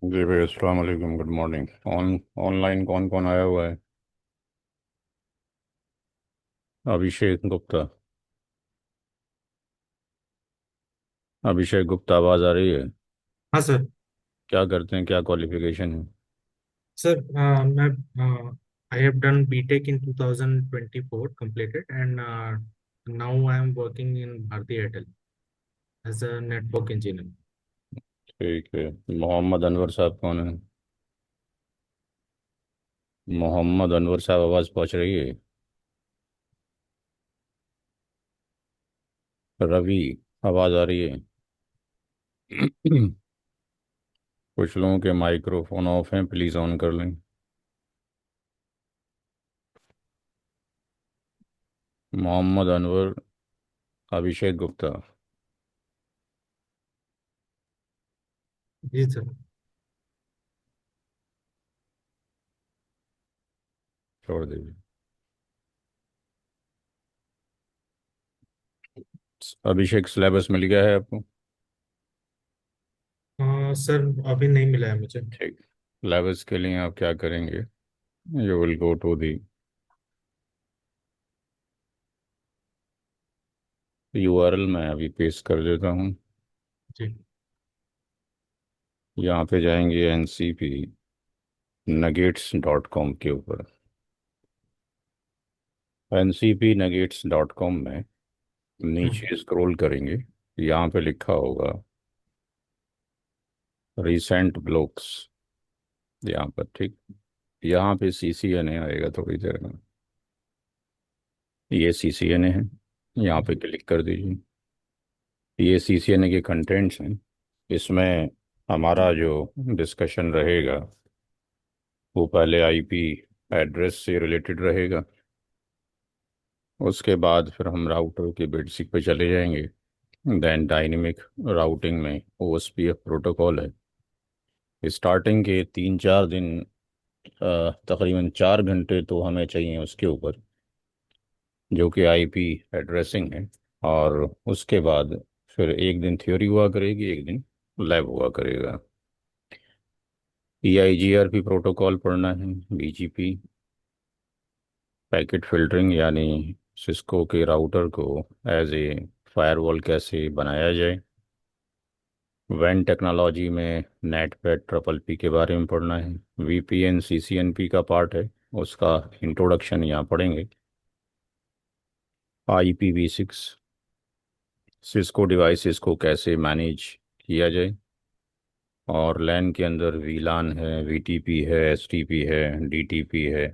जी भाई, अस्सलाम वालेकुम, गुड मॉर्निंग। ऑनलाइन कौन कौन आया हुआ है? अभिषेक गुप्ता। अभिषेक गुप्ता, आवाज़ आ रही है? हाँ सर। क्या करते हैं, क्या क्वालिफिकेशन है? सर मैं I have done BTech in 2024 completed and now I am working in Bharti Airtel as a network engineer. ठीक है। मोहम्मद अनवर साहब कौन है? मोहम्मद अनवर साहब, आवाज़ पहुंच रही है? रवि, आवाज़ आ रही है? कुछ लोगों के माइक्रोफोन ऑफ हैं, प्लीज़ ऑन कर लें। मोहम्मद अनवर, अभिषेक गुप्ता। जी सर। छोड़ दीजिए। अभिषेक, सिलेबस मिल गया है आपको? सर अभी नहीं मिला है मुझे। ठीक। सिलेबस के लिए आप क्या करेंगे? You will go to the URL, मैं अभी पेस्ट कर देता हूँ। जी। यहाँ पे जाएंगे एनसीपी नगेट्स डॉट कॉम के ऊपर। ncpnuggets.com में हम्म। नीचे स्क्रॉल करेंगे। यहाँ पे लिखा होगा रिसेंट ब्लॉग्स, यहाँ पर। ठीक। यहाँ पे CCNA आएगा थोड़ी देर में। ये CCNA है, यहाँ पे क्लिक कर दीजिए। ये CCNA के कंटेंट्स हैं। इसमें हमारा जो डिस्कशन रहेगा वो पहले आईपी एड्रेस से रिलेटेड रहेगा। उसके बाद फिर हम राउटर के बेसिक पे चले जाएंगे। देन डायनेमिक राउटिंग में OSPF प्रोटोकॉल है। स्टार्टिंग के 3-4 दिन, तकरीबन 4 घंटे तो हमें चाहिए उसके ऊपर, जो कि आईपी एड्रेसिंग है। और उसके बाद फिर एक दिन थ्योरी हुआ करेगी, एक दिन लैब हुआ करेगा। EIGRP प्रोटोकॉल पढ़ना है। BGP, पैकेट फिल्टरिंग, यानी सिस्को के राउटर को एज ए फायरवॉल कैसे बनाया जाए। वैन टेक्नोलॉजी में नेट पैड ट्रिपल पी के बारे में पढ़ना है। VPN CCNP का पार्ट है, उसका इंट्रोडक्शन यहाँ पढ़ेंगे। IPv6, सिस्को डिवाइसेस को कैसे मैनेज किया जाए। और लैन के अंदर VLAN है, VTP है, STP है, DTP है।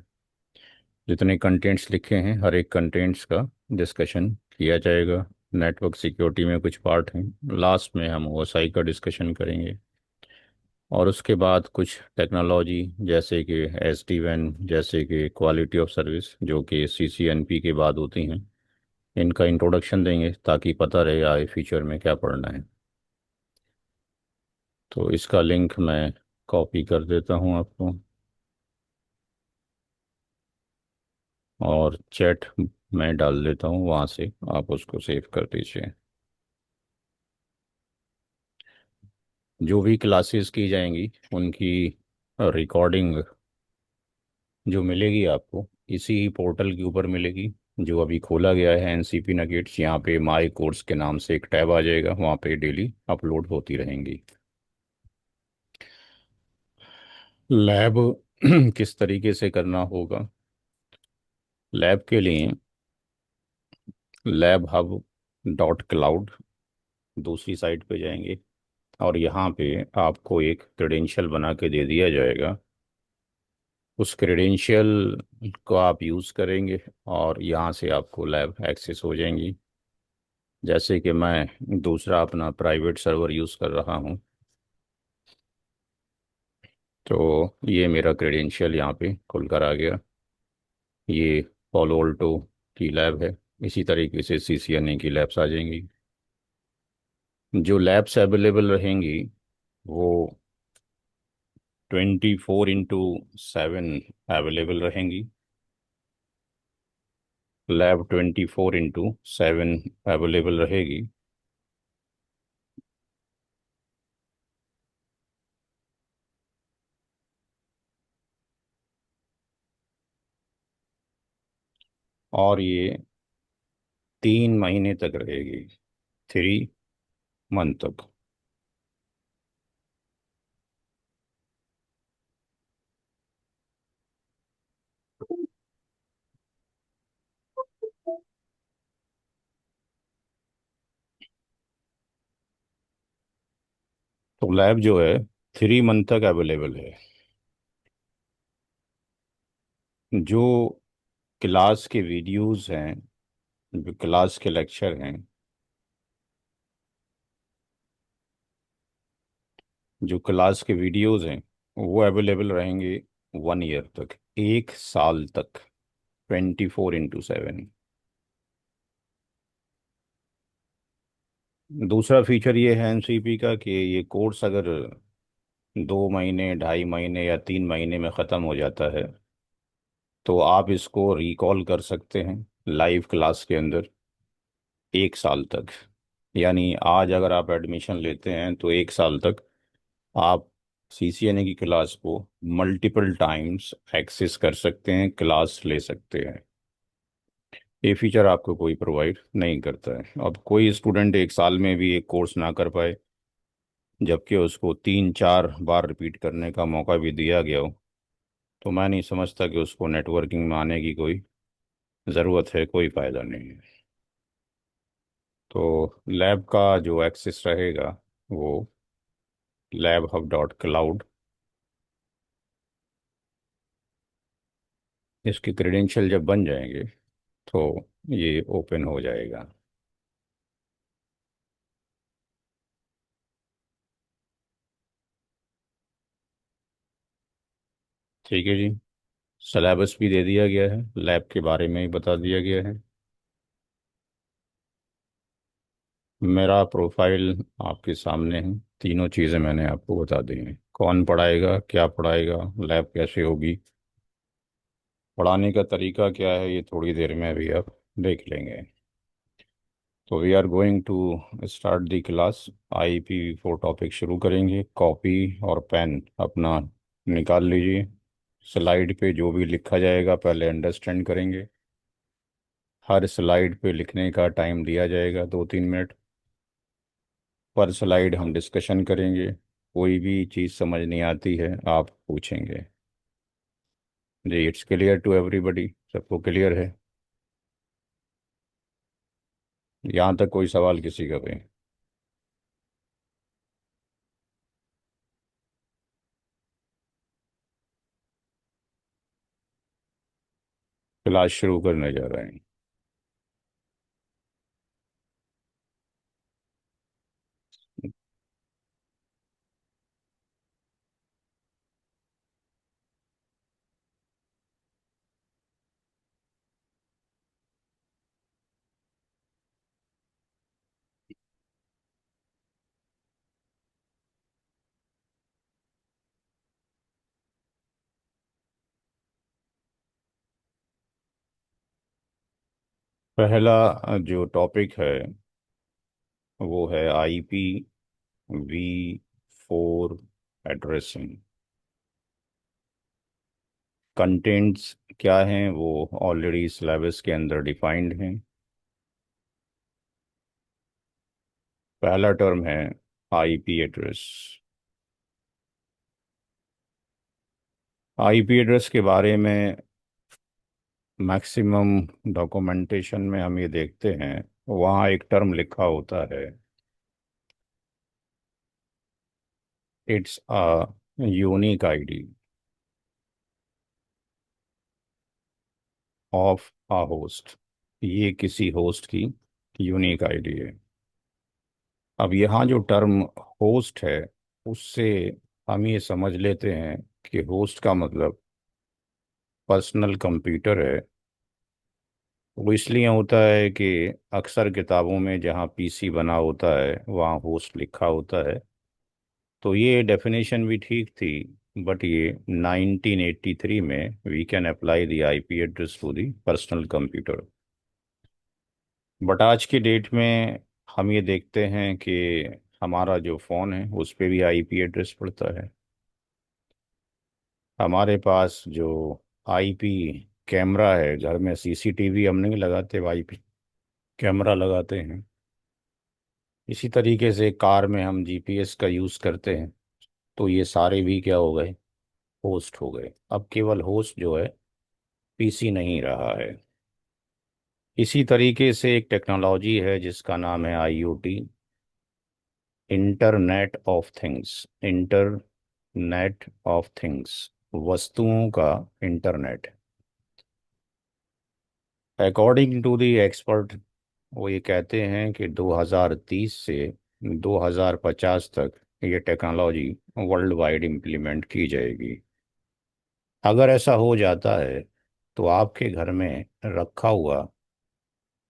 जितने कंटेंट्स लिखे हैं, हर एक कंटेंट्स का डिस्कशन किया जाएगा। नेटवर्क सिक्योरिटी में कुछ पार्ट हैं। लास्ट में हम OSI का डिस्कशन करेंगे। और उसके बाद कुछ टेक्नोलॉजी जैसे कि SD-WAN, जैसे कि क्वालिटी ऑफ सर्विस, जो कि CCNP के बाद होती हैं, इनका इंट्रोडक्शन देंगे ताकि पता रहे आगे फ्यूचर में क्या पढ़ना है। तो इसका लिंक मैं कॉपी कर देता हूँ आपको, और चैट में डाल देता हूँ, वहाँ से आप उसको सेव कर दीजिए। जो भी क्लासेस की जाएंगी उनकी रिकॉर्डिंग जो मिलेगी आपको, इसी पोर्टल के ऊपर मिलेगी, जो अभी खोला गया है एनसीपी नगेट्स। यहाँ पे माई कोर्स के नाम से एक टैब आ जाएगा, वहाँ पे डेली अपलोड होती रहेंगी। लैब किस तरीके से करना होगा? लैब के लिए lab hub.cloud दूसरी साइट पे जाएंगे, और यहाँ पे आपको एक क्रेडेंशियल बना के दे दिया जाएगा। उस क्रेडेंशियल को आप यूज़ करेंगे और यहाँ से आपको लैब एक्सेस हो जाएंगी। जैसे कि मैं दूसरा अपना प्राइवेट सर्वर यूज़ कर रहा हूँ, तो ये मेरा क्रेडेंशियल यहाँ पे खुलकर आ गया। ये पॉलो अल्टो की लैब है। इसी तरीके से CCNA की लैब्स आ जाएंगी। जो लैब्स अवेलेबल रहेंगी वो 24/7 अवेलेबल रहेंगी। लैब 24/7 अवेलेबल रहेगी। और ये 3 महीने तक रहेगी, 3 मंथ तक। तो लैब जो है 3 मंथ तक अवेलेबल है। जो क्लास के वीडियोस हैं, जो क्लास के लेक्चर हैं, जो क्लास के वीडियोस हैं, वो अवेलेबल रहेंगे 1 ईयर तक, 1 साल तक, 24/7। दूसरा फीचर ये है एनसीपी का कि ये कोर्स अगर 2 महीने, 2.5 महीने या 3 महीने में ख़त्म हो जाता है, तो आप इसको रिकॉल कर सकते हैं लाइव क्लास के अंदर 1 साल तक। यानी आज अगर आप एडमिशन लेते हैं तो 1 साल तक आप सीसीएनए की क्लास को मल्टीपल टाइम्स एक्सेस कर सकते हैं, क्लास ले सकते हैं। ये फीचर आपको कोई प्रोवाइड नहीं करता है। अब कोई स्टूडेंट 1 साल में भी एक कोर्स ना कर पाए, जबकि उसको 3-4 बार रिपीट करने का मौका भी दिया गया हो, तो मैं नहीं समझता कि उसको नेटवर्किंग में आने की कोई ज़रूरत है, कोई फ़ायदा नहीं है। तो लैब का जो एक्सेस रहेगा वो labhub.cloud, इसके क्रेडेंशियल जब बन जाएंगे तो ये ओपन हो जाएगा। ठीक है जी। सिलेबस भी दे दिया गया है, लैब के बारे में ही बता दिया गया है। मेरा प्रोफाइल आपके सामने है, तीनों चीज़ें मैंने आपको बता दी हैं, कौन पढ़ाएगा, क्या पढ़ाएगा, लैब कैसे होगी, पढ़ाने का तरीका क्या है, ये थोड़ी देर में अभी आप देख लेंगे। तो we are going to start the class. IP 4 topic शुरू करेंगे। कॉपी और पेन अपना निकाल लीजिए। स्लाइड पे जो भी लिखा जाएगा पहले अंडरस्टैंड करेंगे। हर स्लाइड पे लिखने का टाइम दिया जाएगा, 2-3 मिनट। पर स्लाइड हम डिस्कशन करेंगे। कोई भी चीज़ समझ नहीं आती है आप पूछेंगे। जी, इट्स क्लियर टू एवरीबडी, सबको क्लियर है? यहाँ तक कोई सवाल किसी का भी? क्लास शुरू करने जा रहे हैं। पहला जो टॉपिक है वो है IPv4 एड्रेसिंग। कंटेंट्स क्या हैं वो ऑलरेडी सिलेबस के अंदर डिफाइंड हैं। पहला टर्म है आईपी एड्रेस। आईपी एड्रेस के बारे में मैक्सिमम डॉक्यूमेंटेशन में हम ये देखते हैं, वहाँ एक टर्म लिखा होता है, it's a unique ID of a host. ये किसी होस्ट की यूनिक आईडी है। अब यहाँ जो टर्म होस्ट है, उससे हम ये समझ लेते हैं कि होस्ट का मतलब पर्सनल कंप्यूटर है। वो इसलिए होता है कि अक्सर किताबों में जहाँ पीसी बना होता है वहाँ होस्ट लिखा होता है। तो ये डेफिनेशन भी ठीक थी, बट ये 1983 में we can apply the IP address to the personal computer. But आज की डेट में हम ये देखते हैं कि हमारा जो फ़ोन है उस पे भी आईपी एड्रेस पड़ता है। हमारे पास जो आईपी कैमरा है घर में, सीसीटीवी हम नहीं लगाते, वाईपी कैमरा लगाते हैं। इसी तरीके से कार में हम जीपीएस का यूज़ करते हैं। तो ये सारे भी क्या हो गए, होस्ट हो गए। अब केवल होस्ट जो है पीसी नहीं रहा है। इसी तरीके से एक टेक्नोलॉजी है जिसका नाम है IoT, internet of things. Internet of things, वस्तुओं का इंटरनेट। अकॉर्डिंग टू द एक्सपर्ट, वो ये कहते हैं कि 2030 से 2050 तक ये टेक्नोलॉजी वर्ल्ड वाइड इम्प्लीमेंट की जाएगी। अगर ऐसा हो जाता है तो आपके घर में रखा हुआ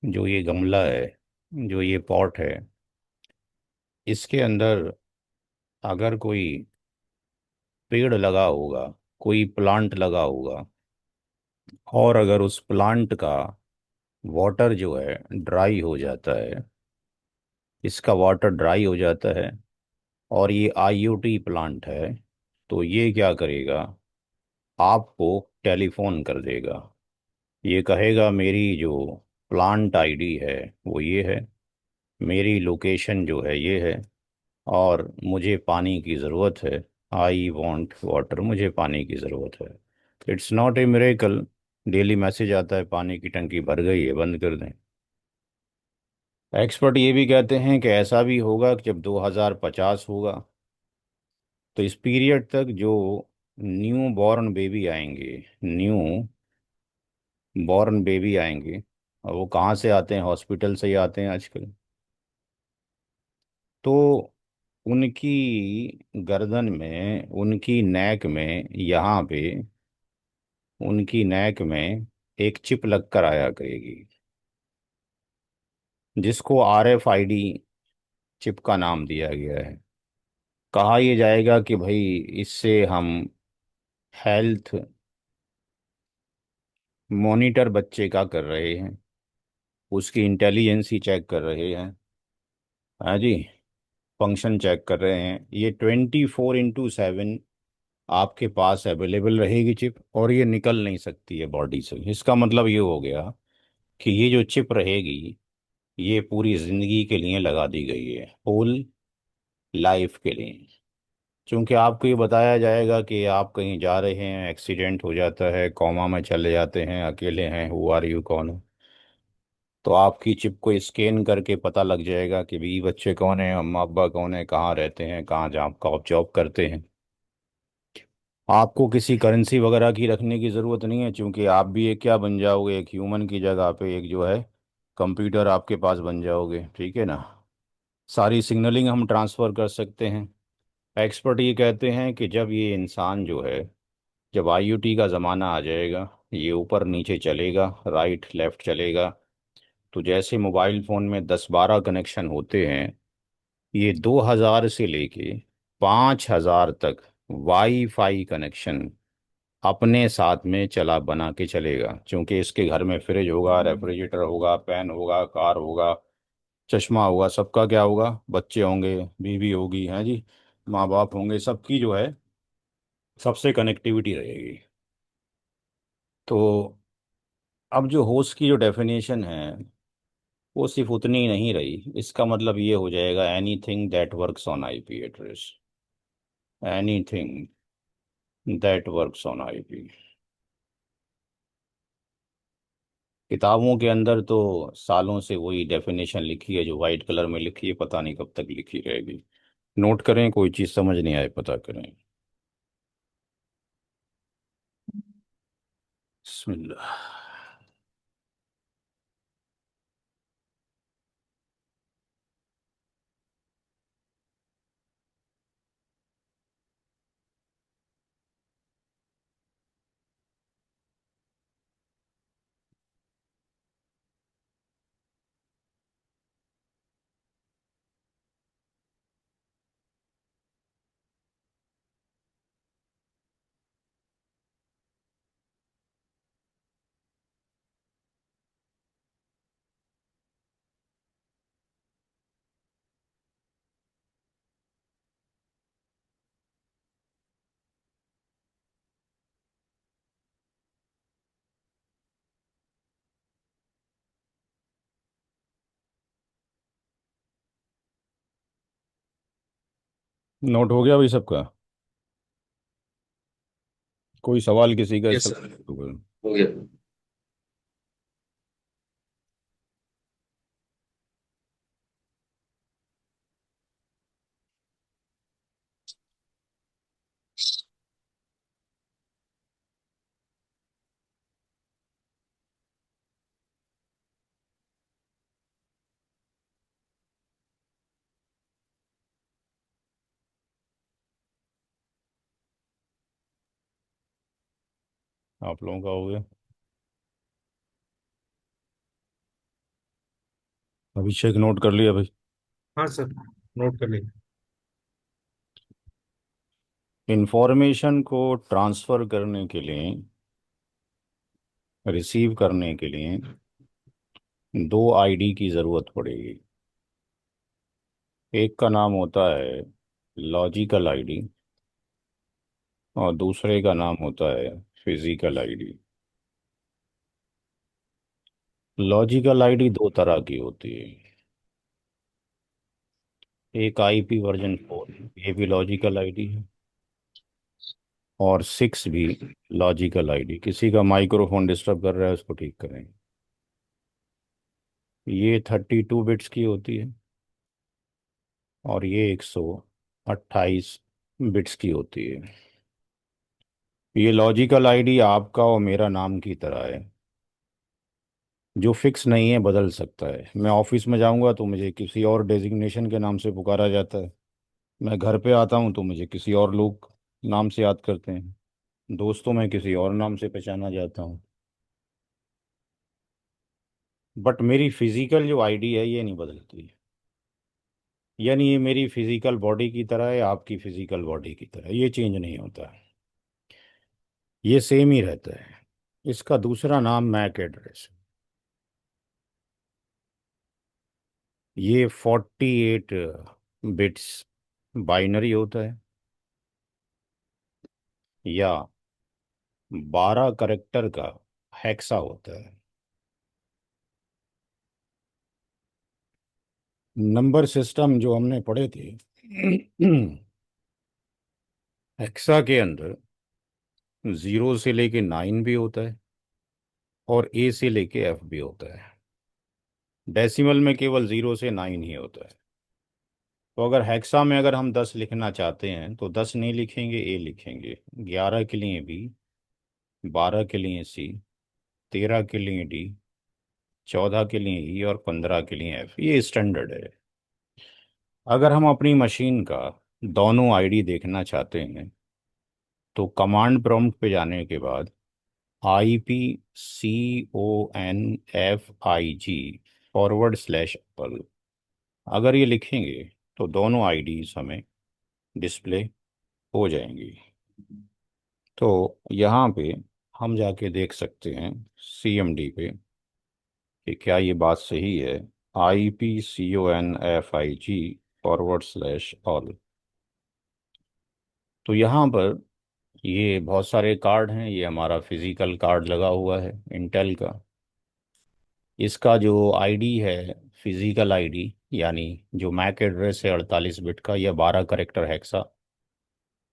जो ये गमला है, जो ये पॉट है, इसके अंदर अगर कोई पेड़ लगा होगा, कोई प्लांट लगा होगा, और अगर उस प्लांट का वाटर जो है ड्राई हो जाता है, इसका वाटर ड्राई हो जाता है, और ये आईओटी प्लांट है, तो ये क्या करेगा, आपको टेलीफोन कर देगा। ये कहेगा मेरी जो प्लांट आईडी है वो ये है, मेरी लोकेशन जो है ये है, और मुझे पानी की ज़रूरत है। आई वॉन्ट वाटर, मुझे पानी की ज़रूरत है। It's not a miracle. Daily message आता है पानी की टंकी भर गई है, बंद कर दें। एक्सपर्ट ये भी कहते हैं कि ऐसा भी होगा कि जब 2050 होगा तो इस पीरियड तक जो न्यू बॉर्न बेबी आएंगे, न्यू बॉर्न बेबी आएंगे, और वो कहाँ से आते हैं, हॉस्पिटल से ही आते हैं आजकल। तो उनकी गर्दन में, उनकी नेक में, यहाँ पे उनकी नेक में एक चिप लग कर आया करेगी, जिसको आरएफआईडी चिप का नाम दिया गया है। कहा यह जाएगा कि भाई इससे हम हेल्थ मॉनिटर बच्चे का कर रहे हैं, उसकी इंटेलिजेंस ही चेक कर रहे हैं। हाँ जी, फंक्शन चेक कर रहे हैं। ये 24/7 आपके पास अवेलेबल रहेगी चिप, और ये निकल नहीं सकती है बॉडी से। इसका मतलब ये हो गया कि ये जो चिप रहेगी ये पूरी जिंदगी के लिए लगा दी गई है, होल लाइफ के लिए। क्योंकि आपको ये बताया जाएगा कि आप कहीं जा रहे हैं, एक्सीडेंट हो जाता है, कोमा में चले जाते हैं, अकेले हैं, हु आर यू, कौन हो, तो आपकी चिप को स्कैन करके पता लग जाएगा कि बीवी बच्चे कौन है, अम्मा अब्बा कौन है, कहाँ रहते हैं, कहाँ जॉब का जॉब करते हैं। आपको किसी करेंसी वगैरह की रखने की ज़रूरत नहीं है, क्योंकि आप भी एक क्या बन जाओगे, एक ह्यूमन की जगह पे एक जो है कंप्यूटर आपके पास बन जाओगे, ठीक है ना। सारी सिग्नलिंग हम ट्रांसफ़र कर सकते हैं। एक्सपर्ट ये कहते हैं कि जब ये इंसान जो है, जब आईओटी का ज़माना आ जाएगा, ये ऊपर नीचे चलेगा, राइट लेफ्ट चलेगा, तो जैसे मोबाइल फ़ोन में 10-12 कनेक्शन होते हैं, ये 2000 से लेके 5000 तक वाईफाई कनेक्शन अपने साथ में चला बना के चलेगा। क्योंकि इसके घर में फ्रिज होगा, रेफ्रिजरेटर होगा, फैन होगा, कार होगा, चश्मा होगा, सबका क्या होगा, बच्चे होंगे, बीवी होगी, हैं जी, माँ बाप होंगे, सबकी जो है सबसे कनेक्टिविटी रहेगी। तो अब जो होस्ट की जो डेफिनेशन है वो सिर्फ उतनी ही नहीं रही। इसका मतलब ये हो जाएगा anything that works on IP address, anything that works on IP. किताबों के अंदर तो सालों से वही डेफिनेशन लिखी है, जो वाइट कलर में लिखी है, पता नहीं कब तक लिखी रहेगी। नोट करें, कोई चीज़ समझ नहीं आए पता करें। बिस्मिल्लाह। नोट हो गया भाई सबका? कोई सवाल किसी का यस इसका? सर, हो गया। आप लोगों का हो गया? अभिषेक नोट कर लिया भाई? हाँ सर, नोट कर लीजिए। इंफॉर्मेशन को ट्रांसफ़र करने के लिए, रिसीव करने के लिए दो आईडी की ज़रूरत पड़ेगी। एक का नाम होता है लॉजिकल आईडी और दूसरे का नाम होता है फिजिकल आईडी। लॉजिकल आईडी दो तरह की होती है। एक IP वर्जन 4, ये भी लॉजिकल आईडी है, और 6 भी लॉजिकल आईडी। किसी का माइक्रोफोन डिस्टर्ब कर रहा है, उसको ठीक करें। ये 32 बिट्स की होती है और ये 128 बिट्स की होती है। ये लॉजिकल आईडी आपका और मेरा नाम की तरह है, जो फिक्स नहीं है, बदल सकता है। मैं ऑफिस में जाऊंगा तो मुझे किसी और डेजिग्नेशन के नाम से पुकारा जाता है। मैं घर पे आता हूँ तो मुझे किसी और लोग नाम से याद करते हैं। दोस्तों में किसी और नाम से पहचाना जाता हूँ। बट मेरी फिजिकल जो आईडी है ये नहीं बदलती। यानी ये मेरी फिजिकल बॉडी की तरह है, आपकी फिजिकल बॉडी की तरह, ये चेंज नहीं होता है, ये सेम ही रहता है। इसका दूसरा नाम मैक एड्रेस है। ये 48 बिट्स बाइनरी होता है या 12 करेक्टर का हेक्सा होता है। नंबर सिस्टम जो हमने पढ़े थे, हेक्सा के अंदर 0 से लेके 9 भी होता है और A से लेके F भी होता है। डेसिमल में केवल 0 से 9 ही होता है। तो अगर हेक्सा में अगर हम 10 लिखना चाहते हैं तो 10 नहीं लिखेंगे, A लिखेंगे। 11 के लिए B, 12 के लिए C, 13 के लिए D, 14 के लिए E और 15 के लिए F। ये स्टैंडर्ड है। अगर हम अपनी मशीन का दोनों आईडी देखना चाहते हैं तो कमांड प्रॉम्प्ट पे जाने के बाद IPCONFIG /Apple, अगर ये लिखेंगे तो दोनों आईडीज हमें डिस्प्ले हो जाएंगी। तो यहाँ पे हम जाके देख सकते हैं CMD पे कि क्या ये बात सही है। IPCONFIG /all। तो यहाँ पर ये बहुत सारे कार्ड हैं। ये हमारा फिजिकल कार्ड लगा हुआ है इंटेल का। इसका जो आईडी है, फिजिकल आईडी, यानी जो मैक एड्रेस है 48 बिट का या 12 करेक्टर हेक्सा,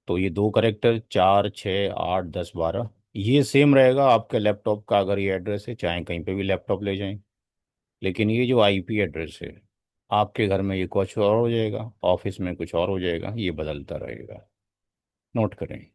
तो ये 2 करेक्टर 4 6 8 10 12, ये सेम रहेगा आपके लैपटॉप का। अगर ये एड्रेस है, चाहे कहीं पे भी लैपटॉप ले जाएं। लेकिन ये जो IP एड्रेस है, आपके घर में ये कुछ और हो जाएगा, ऑफिस में कुछ और हो जाएगा, ये बदलता रहेगा। नोट करें।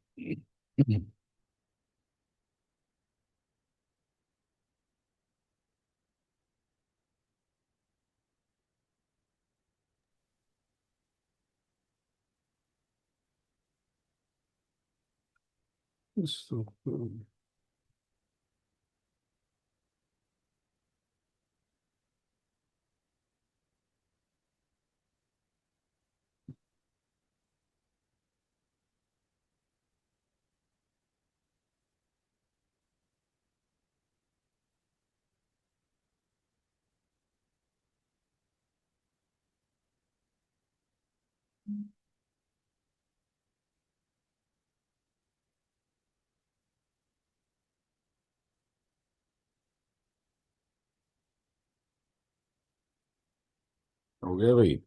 हो गया भाई?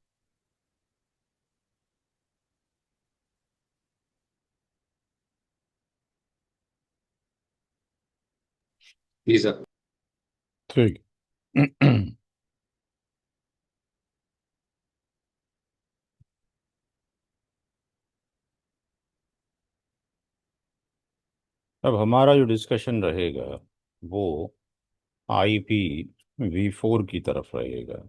जी सर। ठीक। अब हमारा जो डिस्कशन रहेगा वो IPv4 की तरफ रहेगा।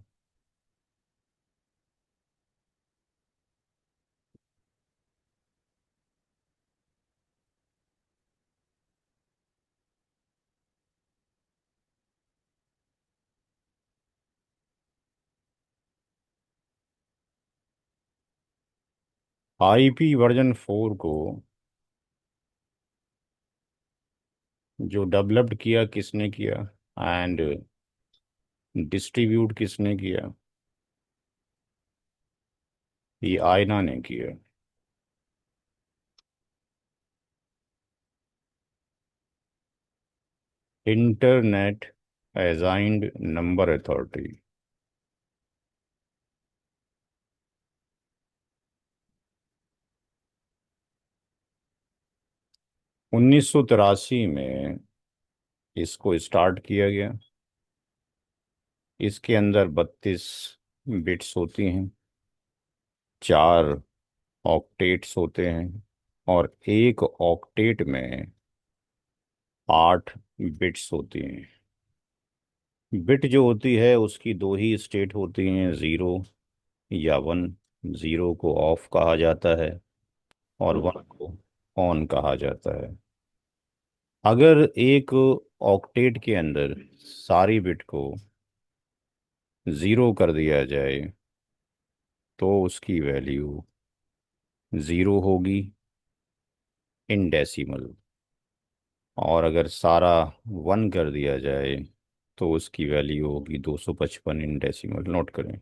IP वर्जन 4 को जो डेवलप्ड किया किसने किया एंड डिस्ट्रीब्यूट किसने किया? ये आयना ने किया। Internet assigned number authority. 1983 में इसको स्टार्ट किया गया। इसके अंदर 32 बिट्स होती हैं, 4 ऑक्टेट्स होते हैं, और एक ऑक्टेट में 8 बिट्स होती हैं। बिट जो होती है उसकी दो ही स्टेट होती हैं, 0 या 1। 0 को ऑफ कहा जाता है और 1 को ऑन कहा जाता है। अगर एक ऑक्टेट के अंदर सारी बिट को 0 कर दिया जाए तो उसकी वैल्यू 0 होगी इन डेसिमल, और अगर सारा 1 कर दिया जाए तो उसकी वैल्यू होगी 255 इन डेसिमल। नोट करें।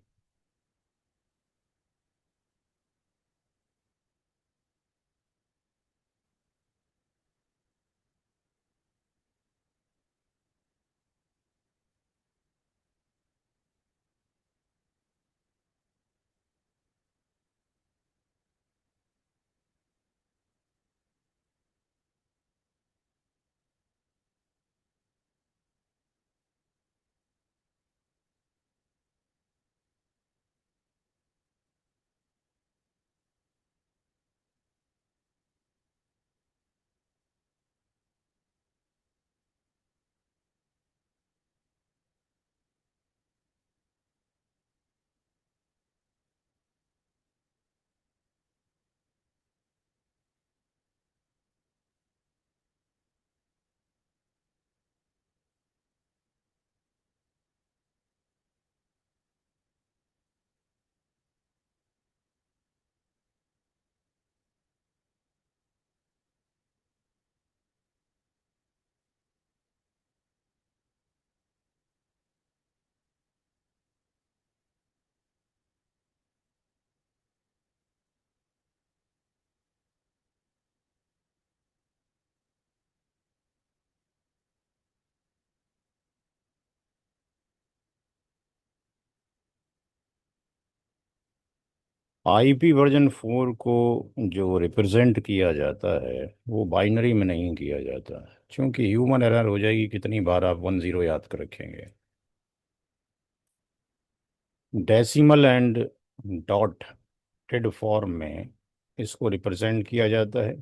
IP वर्जन 4 को जो रिप्रेजेंट किया जाता है वो बाइनरी में नहीं किया जाता, क्योंकि ह्यूमन एरर हो जाएगी। कितनी बार आप 10 याद कर रखेंगे? डेसिमल एंड डॉटेड फॉर्म में इसको रिप्रेजेंट किया जाता है।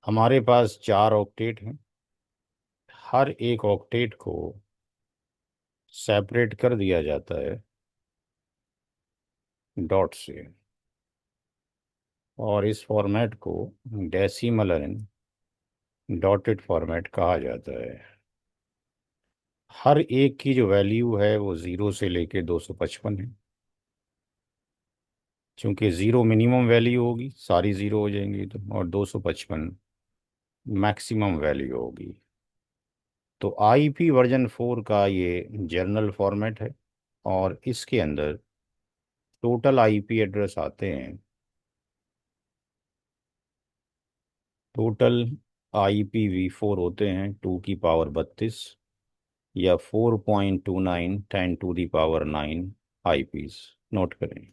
हमारे पास 4 ऑक्टेट हैं। हर एक ऑक्टेट को सेपरेट कर दिया जाता है डॉट से, और इस फॉर्मेट को डेसिमल एंड डॉटेड फॉर्मेट कहा जाता है। हर एक की जो वैल्यू है वो 0 से लेके 255 है। क्योंकि 0 मिनिमम वैल्यू होगी, सारी 0 हो जाएंगी तो, और 255 मैक्सिमम वैल्यू होगी। तो IP वर्जन 4 का ये जर्नल फॉर्मेट है, और इसके अंदर टोटल IP एड्रेस आते हैं। टोटल IPv4 होते हैं 2 की पावर 32, या 4.29 10 to the power 9 IPs। Note करें।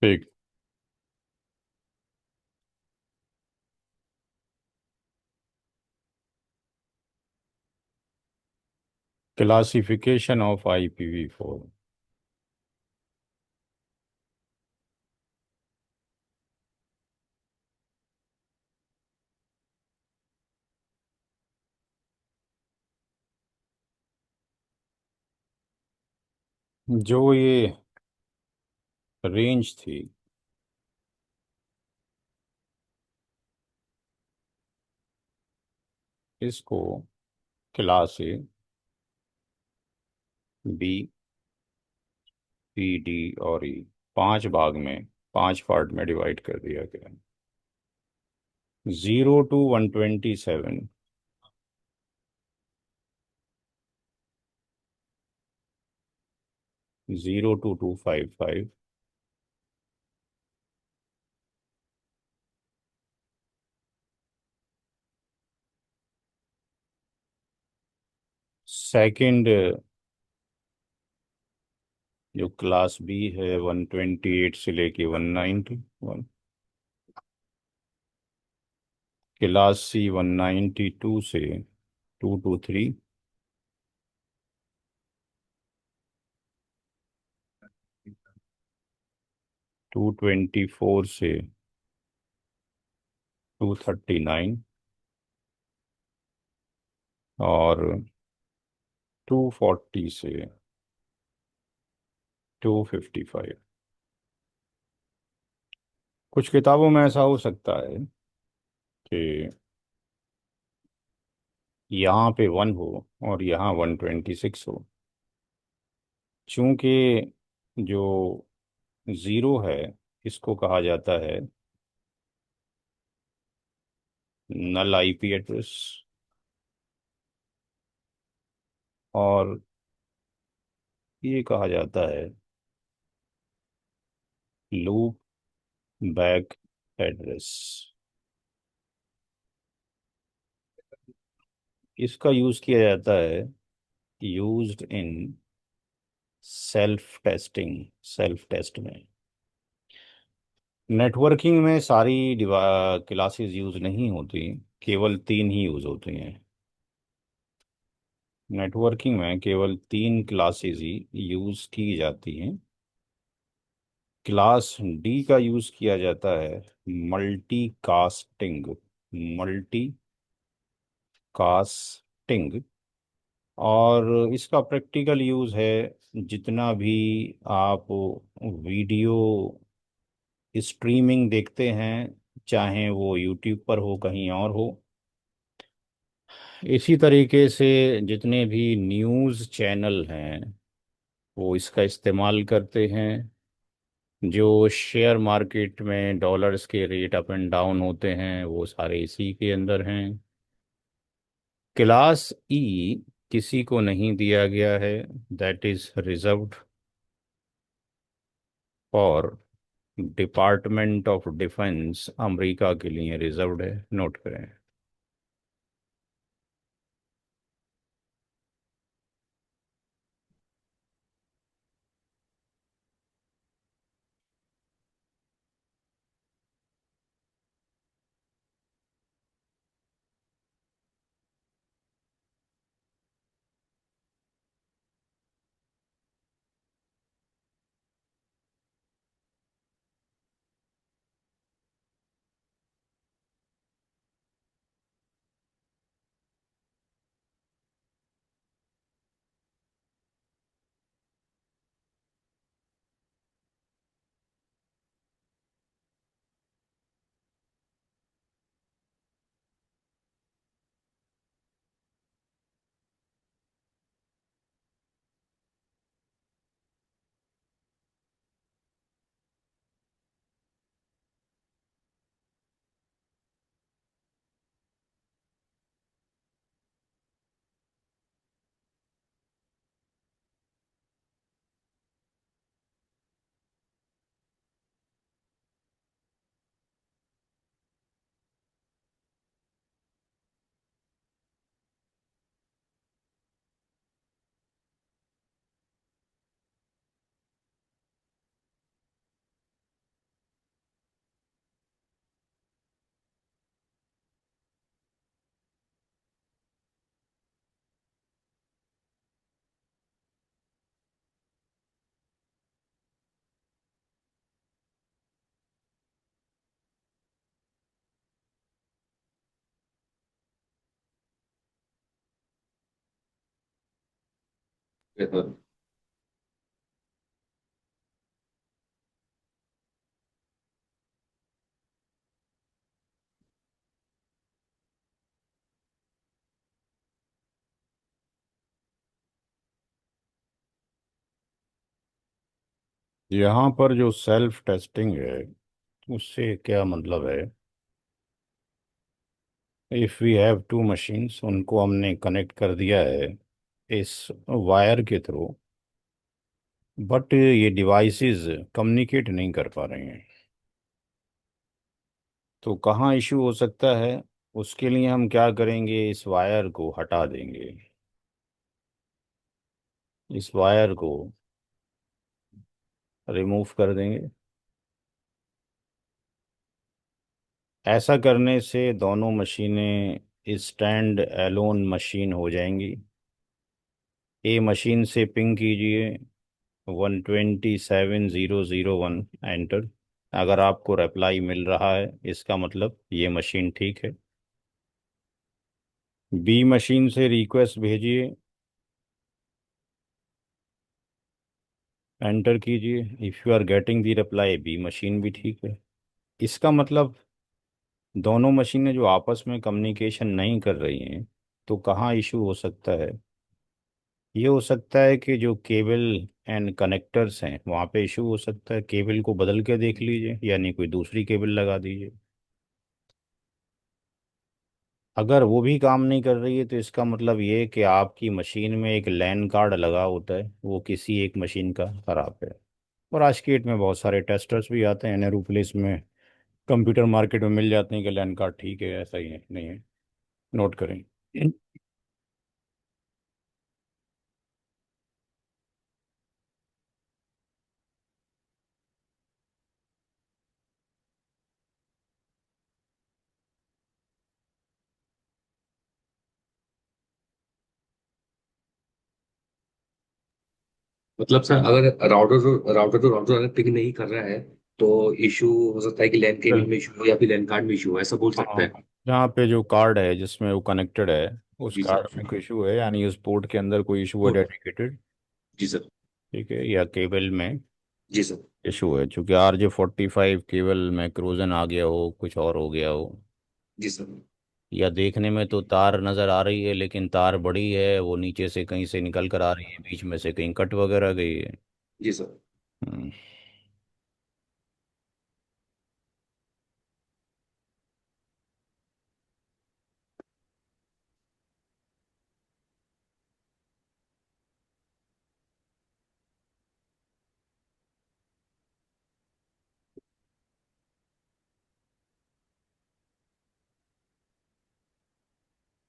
ठीक। Classification of IPv4। जो ये रेंज थी, इसको class A, B, C, D और E, पांच भाग में, पांच पार्ट में डिवाइड कर दिया गया। 0 to 127, 0 to 255, सेकंड जो क्लास B है 128 से लेके 191, क्लास C 192 से 223, 224 से 239 और 240 से 255। कुछ किताबों में ऐसा हो सकता है कि यहाँ पे 1 हो और यहाँ 126 हो। चूंकि जो ज़ीरो है, इसको कहा जाता है नल IP एड्रेस, और ये कहा जाता है लूप बैक एड्रेस। इसका यूज़ किया जाता है, यूज्ड इन सेल्फ टेस्ट में। नेटवर्किंग में सारी क्लासेस यूज़ नहीं होती, केवल तीन ही यूज़ होती हैं। नेटवर्किंग में केवल तीन क्लासेस ही यूज़ की जाती हैं। क्लास D का यूज़ किया जाता है मल्टी कास्टिंग, मल्टी कास्टिंग। और इसका प्रैक्टिकल यूज़ है, जितना भी आप वीडियो स्ट्रीमिंग देखते हैं, चाहे वो यूट्यूब पर हो कहीं और हो, इसी तरीके से जितने भी न्यूज़ चैनल हैं वो इसका इस्तेमाल करते हैं। जो शेयर मार्केट में डॉलर्स के रेट अप एंड डाउन होते हैं वो सारे इसी के अंदर हैं। क्लास E किसी को नहीं दिया गया है, that is reserved for department of defence, America के लिए रिजर्व्ड है, नोट करें। Yes, sir. यहाँ पर जो सेल्फ टेस्टिंग है उससे क्या मतलब है? If we have two machines, उनको हमने कनेक्ट कर दिया है इस वायर के थ्रू, बट ये डिवाइसेस कम्युनिकेट नहीं कर पा रहे हैं, तो कहाँ इशू हो सकता है? उसके लिए हम क्या करेंगे, इस वायर को हटा देंगे। इस वायर को रिमूव कर देंगे। ऐसा करने से दोनों मशीनें स्टैंड एलोन मशीन हो जाएंगी। ए मशीन से पिंग कीजिए 127001, एंटर। अगर आपको रिप्लाई मिल रहा है इसका मतलब ये मशीन ठीक है। बी मशीन से रिक्वेस्ट भेजिए, एंटर कीजिए। If you are getting the reply, B machine भी ठीक है। इसका मतलब दोनों मशीनें जो आपस में कम्युनिकेशन नहीं कर रही हैं, तो कहाँ इशू हो सकता है? ये हो सकता है कि जो केबल एंड कनेक्टर्स हैं वहाँ पे इशू हो सकता है। केबल को बदल के देख लीजिए, यानी कोई दूसरी केबल लगा दीजिए। अगर वो भी काम नहीं कर रही है तो इसका मतलब ये है कि आपकी मशीन में एक लैन कार्ड लगा होता है, वो किसी एक मशीन का खराब है। और आज की डेट में बहुत सारे टेस्टर्स भी आते हैं एनरूप्लेस में, कंप्यूटर मार्केट में मिल जाते हैं कि लैन कार्ड ठीक है, ऐसा ही है नहीं है, नोट करें। मतलब सर, अगर राउटर अगर पिक नहीं कर रहा है तो इशू हो सकता है कि लैन केबल में इशू हो या फिर लैन कार्ड में इशू हो, ऐसा बोल सकता है। हाँ, जहाँ पे जो कार्ड है जिसमें वो कनेक्टेड है, उस जी सर। कार्ड में कोई इशू है, यानी उस पोर्ट के अंदर कोई इशू है ओ, डेडिकेटेड, जी सर। ठीक है, या केबल में जी सर। इशू है, चूंकि RJ45 केबल में क्रोजन आ गया हो, कुछ और हो गया हो, जी सर। या देखने में तो तार नज़र आ रही है लेकिन तार बड़ी है, वो नीचे से कहीं से निकल कर आ रही है, बीच में से कहीं कट वगैरह गई है। जी सर। हम्म।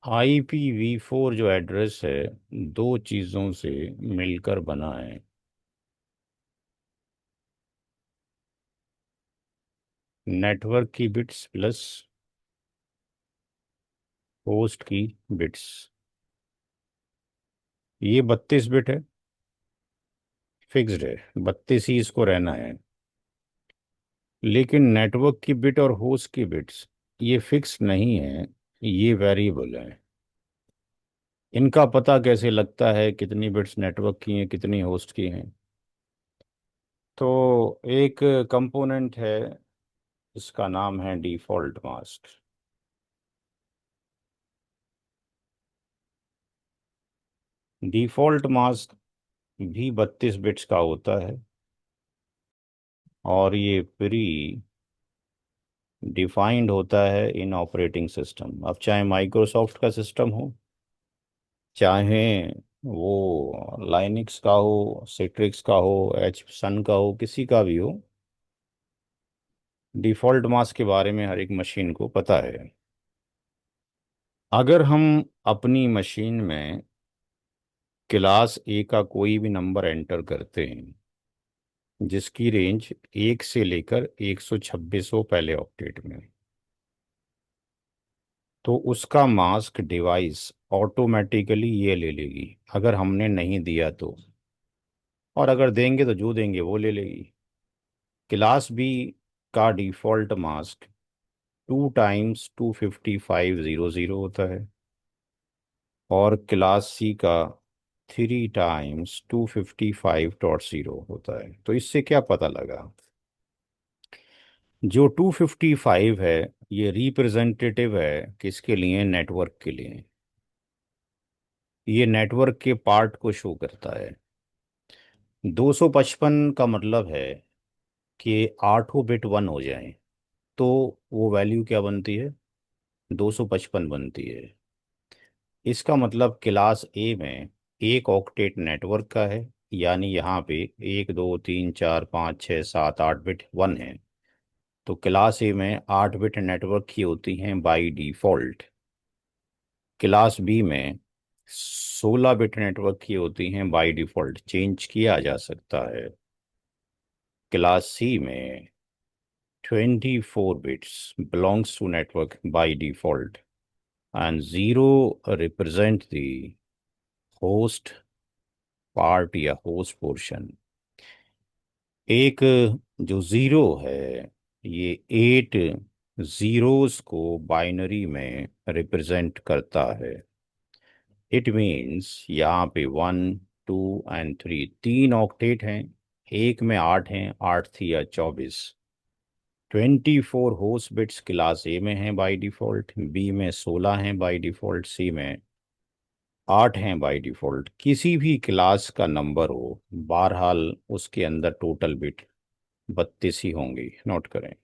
IPv4 जो एड्रेस है, दो चीज़ों से मिलकर बना है। नेटवर्क की बिट्स प्लस होस्ट की बिट्स। ये 32 बिट है, फिक्स्ड है, 32 ही इसको रहना है। लेकिन नेटवर्क की बिट और होस्ट की बिट्स ये फिक्स नहीं है, ये वेरिएबल है। इनका पता कैसे लगता है कितनी बिट्स नेटवर्क की हैं कितनी होस्ट की हैं? तो एक कंपोनेंट है, इसका नाम है डिफ़ॉल्ट मास्क। डिफ़ॉल्ट मास्क भी 32 बिट्स का होता है, और ये प्री डिफाइंड होता है इन ऑपरेटिंग सिस्टम। अब चाहे माइक्रोसॉफ्ट का सिस्टम हो, चाहे वो लाइनिक्स का हो, सिट्रिक्स का हो, एच सन का हो, किसी का भी हो, डिफ़ॉल्ट मास्क के बारे में हर एक मशीन को पता है। अगर हम अपनी मशीन में क्लास ए का कोई भी नंबर एंटर करते हैं जिसकी रेंज 1 से लेकर 126 हो पहले ऑक्टेट में, तो उसका मास्क डिवाइस ऑटोमेटिकली ये ले लेगी, अगर हमने नहीं दिया तो। और अगर देंगे तो जो देंगे वो ले लेगी। क्लास बी का डिफ़ॉल्ट मास्क 2 टाइम्स 25500 होता है, और क्लास सी का 3 टाइम्स 255.0 होता है। तो इससे क्या पता लगा, जो 255 है ये रिप्रेजेंटेटिव है किसके लिए, नेटवर्क के लिए। ये नेटवर्क के पार्ट को शो करता है। 255 का मतलब है कि आठों बिट 1 हो जाएं तो वो वैल्यू क्या बनती है, 255 बनती है। इसका मतलब क्लास ए में एक ऑक्टेट नेटवर्क का है, यानी यहाँ पे 1 2 3 4 5 6 7 8 बिट 1 है। तो क्लास ए में 8 बिट नेटवर्क की होती हैं बाई डिफॉल्ट। क्लास बी में 16 बिट नेटवर्क की होती हैं बाई डिफॉल्ट, चेंज किया जा सकता है। क्लास सी में 24 bits belongs to network by default and 0 represent the host part या होस्ट पोर्शन। एक जो जीरो है ये 8 जीरोस को बाइनरी में रिप्रेजेंट करता है। इट मीन्स यहाँ पे 1 2 एंड 3 तीन ऑक्टेट हैं, एक में 8 हैं, 8 3 या 24। 24 होस्ट बिट्स क्लास ए में हैं बाई डिफॉल्ट, बी में 16 हैं बाई डिफॉल्ट, सी में 8 हैं बाई डिफॉल्ट। किसी भी क्लास का नंबर हो, बहरहाल उसके अंदर टोटल बिट 32 ही होंगी। नोट करें।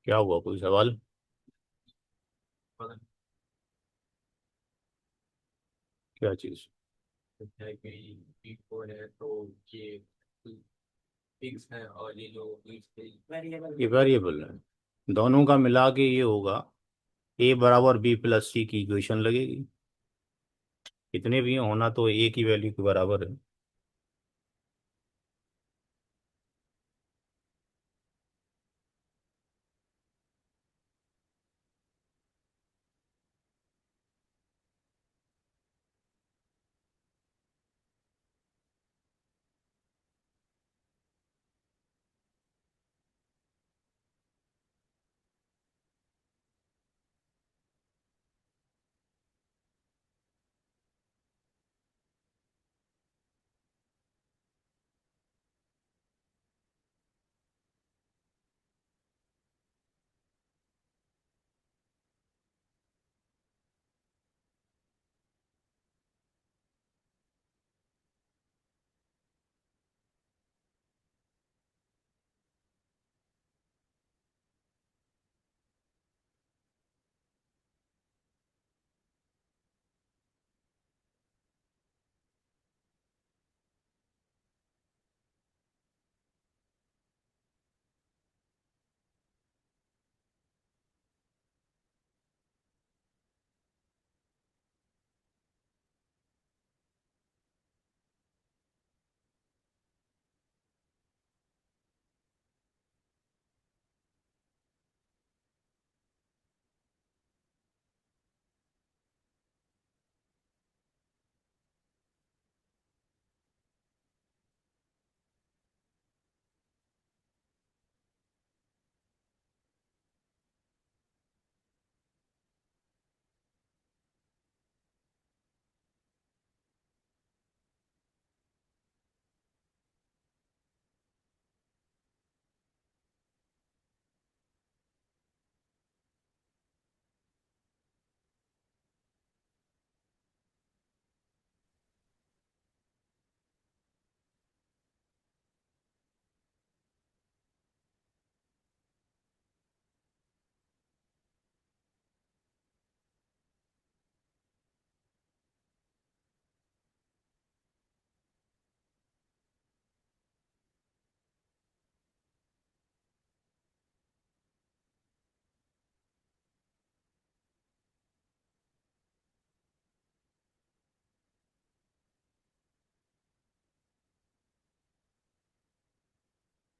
क्या हुआ, कोई सवाल? क्या चीज? है कि बी फोर है तो ये फिक्स है और ये जो ये वेरिएबल है, दोनों का मिला के ये होगा ए बराबर बी प्लस सी की इक्वेशन लगेगी। कितने भी होना तो ए की वैल्यू के बराबर है।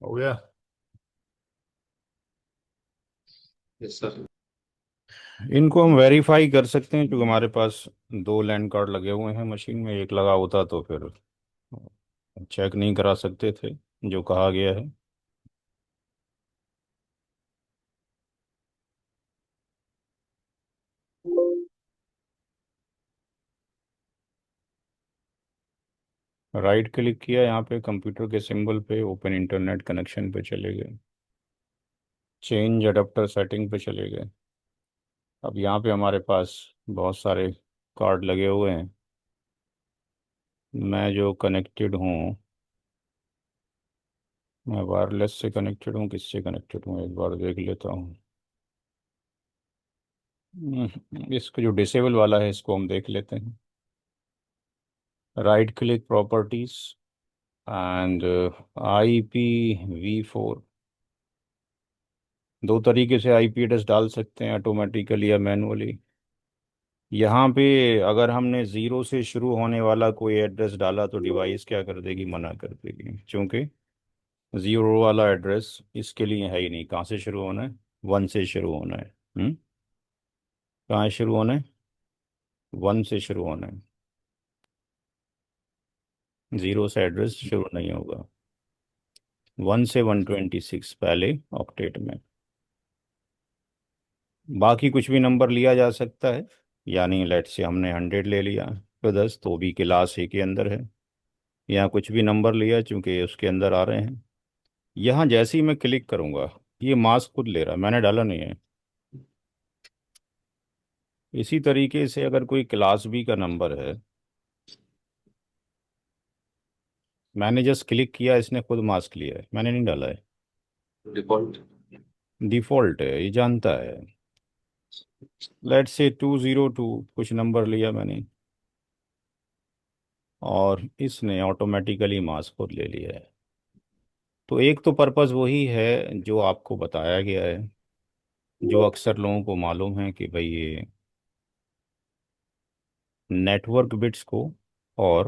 हो गया। Yes sir. इनको हम वेरीफाई कर सकते हैं क्योंकि हमारे पास 2 लैंड कार्ड लगे हुए हैं मशीन में, एक लगा होता तो फिर चेक नहीं करा सकते थे जो कहा गया है। राइट क्लिक किया यहाँ पे कंप्यूटर के सिंबल पे, ओपन इंटरनेट कनेक्शन पे चले गए, चेंज अडेप्टर सेटिंग पे चले गए। अब यहाँ पे हमारे पास बहुत सारे कार्ड लगे हुए हैं। मैं जो कनेक्टेड हूँ, मैं वायरलेस से कनेक्टेड हूँ, किससे कनेक्टेड हूँ एक बार देख लेता हूँ। इसको जो डिसेबल वाला है इसको हम देख लेते हैं। Right click properties and IPv4। दो तरीके से आईपी एड्रेस डाल सकते हैं, ऑटोमेटिकली या मैनुअली। यहाँ पे अगर हमने ज़ीरो से शुरू होने वाला कोई एड्रेस डाला तो डिवाइस क्या कर देगी, मना कर देगी, क्योंकि ज़ीरो वाला एड्रेस इसके लिए है ही नहीं। कहाँ से शुरू होना है, वन से शुरू होना है। कहाँ से शुरू होना है, वन से शुरू होना है। ज़ीरो से एड्रेस शुरू नहीं होगा। 1 से 126 पहले ऑक्टेट में। बाकी कुछ भी नंबर लिया जा सकता है, यानी लेट से हमने 100 ले लिया तो 10, तो भी क्लास ए के अंदर है। यहाँ कुछ भी नंबर लिया चूंकि उसके अंदर आ रहे हैं। यहाँ जैसे ही मैं क्लिक करूँगा ये मास्क खुद ले रहा है, मैंने डाला नहीं है। इसी तरीके से अगर कोई क्लास बी का नंबर है, मैंने जस्ट क्लिक किया, इसने खुद मास्क लिया है, मैंने नहीं डाला है। डिफॉल्ट। डिफ़ॉल्ट है, ये जानता है। लेट से 202 कुछ नंबर लिया मैंने, और इसने ऑटोमेटिकली मास्क खुद ले लिया है। तो एक तो पर्पज़ वही है जो आपको बताया गया है, जो अक्सर लोगों को मालूम है कि भाई ये नेटवर्क बिट्स को और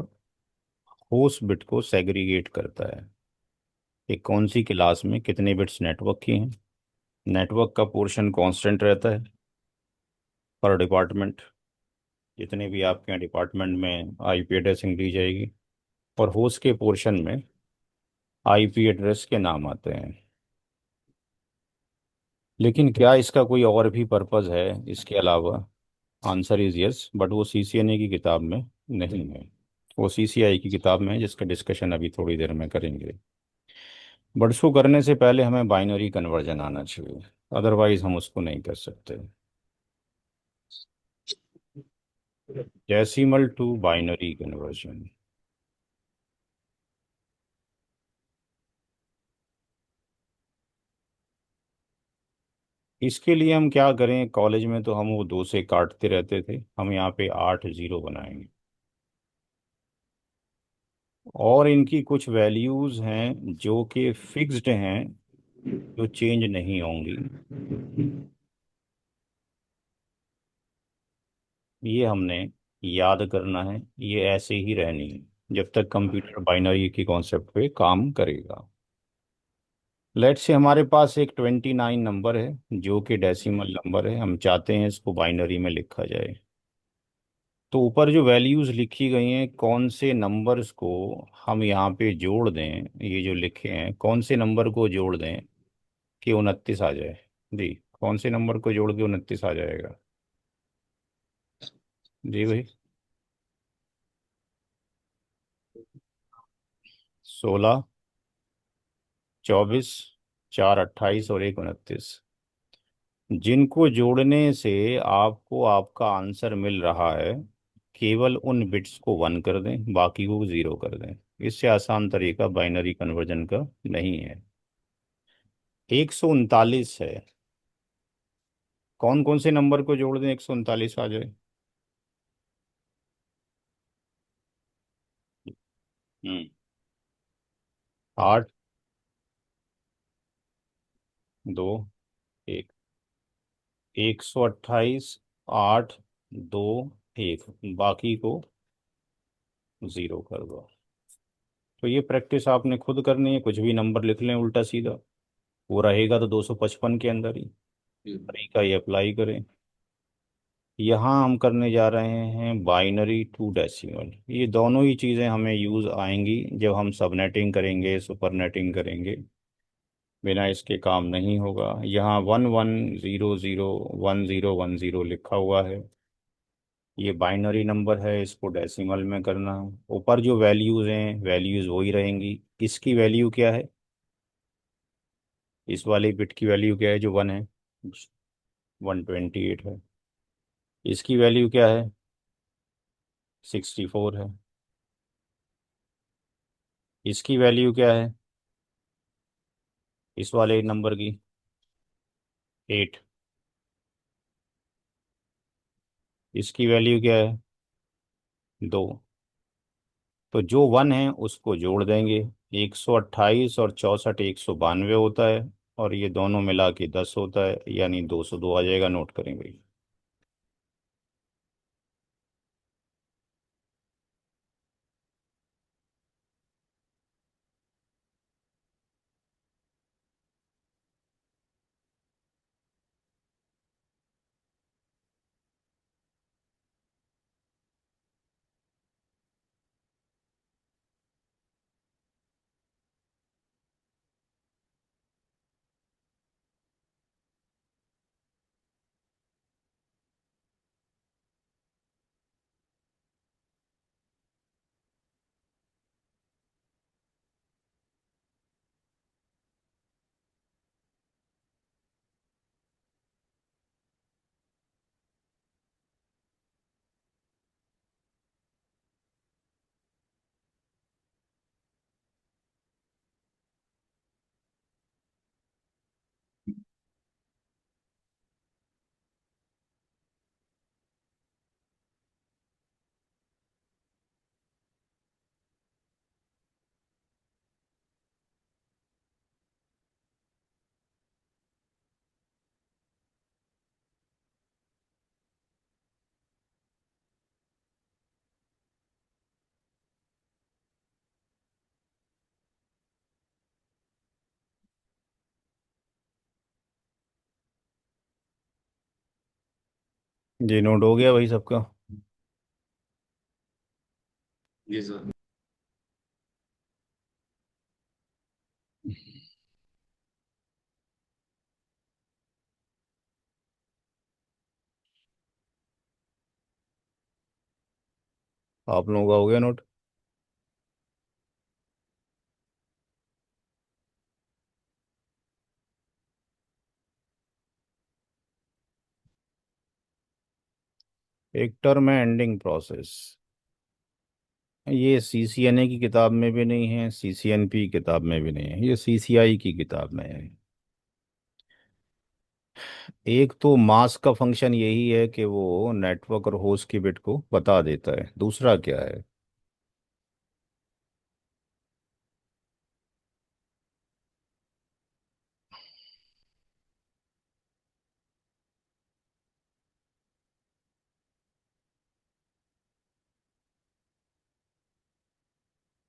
होस्ट बिट को सेग्रीगेट करता है कि कौन सी क्लास में कितने बिट्स नेटवर्क की हैं। नेटवर्क का पोर्शन कांस्टेंट रहता है पर डिपार्टमेंट, जितने भी आपके यहाँ डिपार्टमेंट में आईपी एड्रेसिंग दी जाएगी, और होस्ट के पोर्शन में आईपी एड्रेस के नाम आते हैं। लेकिन क्या इसका कोई और भी पर्पज़ है इसके अलावा? आंसर इज़ यस, बट वो CCNA की किताब में नहीं है। वो CCI की किताब में है, जिसका डिस्कशन अभी थोड़ी देर में करेंगे। बट उसको करने से पहले हमें बाइनरी कन्वर्जन आना चाहिए, अदरवाइज हम उसको नहीं कर सकते। Decimal to binary conversion. इसके लिए हम क्या करें, कॉलेज में तो हम वो दो से काटते रहते थे, हम यहाँ पे 8 जीरो बनाएंगे। और इनकी कुछ वैल्यूज़ हैं जो कि फिक्स्ड हैं, जो चेंज नहीं होंगी। ये हमने याद करना है, ये ऐसे ही रहनी है जब तक कंप्यूटर बाइनरी के कॉन्सेप्ट पे काम करेगा। लेट से हमारे पास एक 29 नंबर है जो कि डेसिमल नंबर है, हम चाहते हैं इसको बाइनरी में लिखा जाए। तो ऊपर जो वैल्यूज़ लिखी गई हैं, कौन से नंबर्स को हम यहाँ पे जोड़ दें, ये जो लिखे हैं कौन से नंबर को जोड़ दें कि 29 आ जाए। जी, कौन से नंबर को जोड़ के 29 आ जाएगा? जी भाई, 16, 24, 4 28 और 1 29। जिनको जोड़ने से आपको आपका आंसर मिल रहा है, केवल उन बिट्स को 1 कर दें, बाकी को 0 कर दें। इससे आसान तरीका बाइनरी कन्वर्जन का नहीं है। 139 है, कौन कौन से नंबर को जोड़ दें 139 आ जाए? हम्म 8, 2, 1। 128, 8, 2, 1, बाकी को 0 कर दो। तो ये प्रैक्टिस आपने खुद करनी है, कुछ भी नंबर लिख लें उल्टा सीधा, वो रहेगा तो 255 के अंदर ही। तरीका ये अप्लाई करें। यहाँ हम करने जा रहे हैं बाइनरी टू डेसिमल। ये दोनों ही चीज़ें हमें यूज़ आएंगी जब हम सबनेटिंग करेंगे, सुपरनेटिंग करेंगे। बिना इसके काम नहीं होगा। यहाँ 1100 1010 लिखा हुआ है, ये बाइनरी नंबर है, इसको डेसिमल में करना है। ऊपर जो वैल्यूज़ हैं वैल्यूज़ वही रहेंगी। इसकी वैल्यू क्या है, इस वाले बिट की वैल्यू क्या है जो 1 है, 128 है। इसकी वैल्यू क्या है, 64 है। इसकी वैल्यू क्या है, इस वाले नंबर की 8। इसकी वैल्यू क्या है, 2। तो जो 1 है उसको जोड़ देंगे, 128 और 64 192 होता है, और ये दोनों मिला के 10 होता है, यानी 202 आ जाएगा। नोट करें भाई। जी नोट हो गया भाई सबका। जी सर। आप लोगों का हो गया नोट। एक टर्म है एंडिंग प्रोसेस। ये सीसीएनए की किताब में भी नहीं है, सीसीएनपी की किताब में भी नहीं है, ये सीसीआई की किताब में है। एक तो मास्क का फंक्शन यही है कि वो नेटवर्क और होस्ट की बिट को बता देता है। दूसरा क्या है,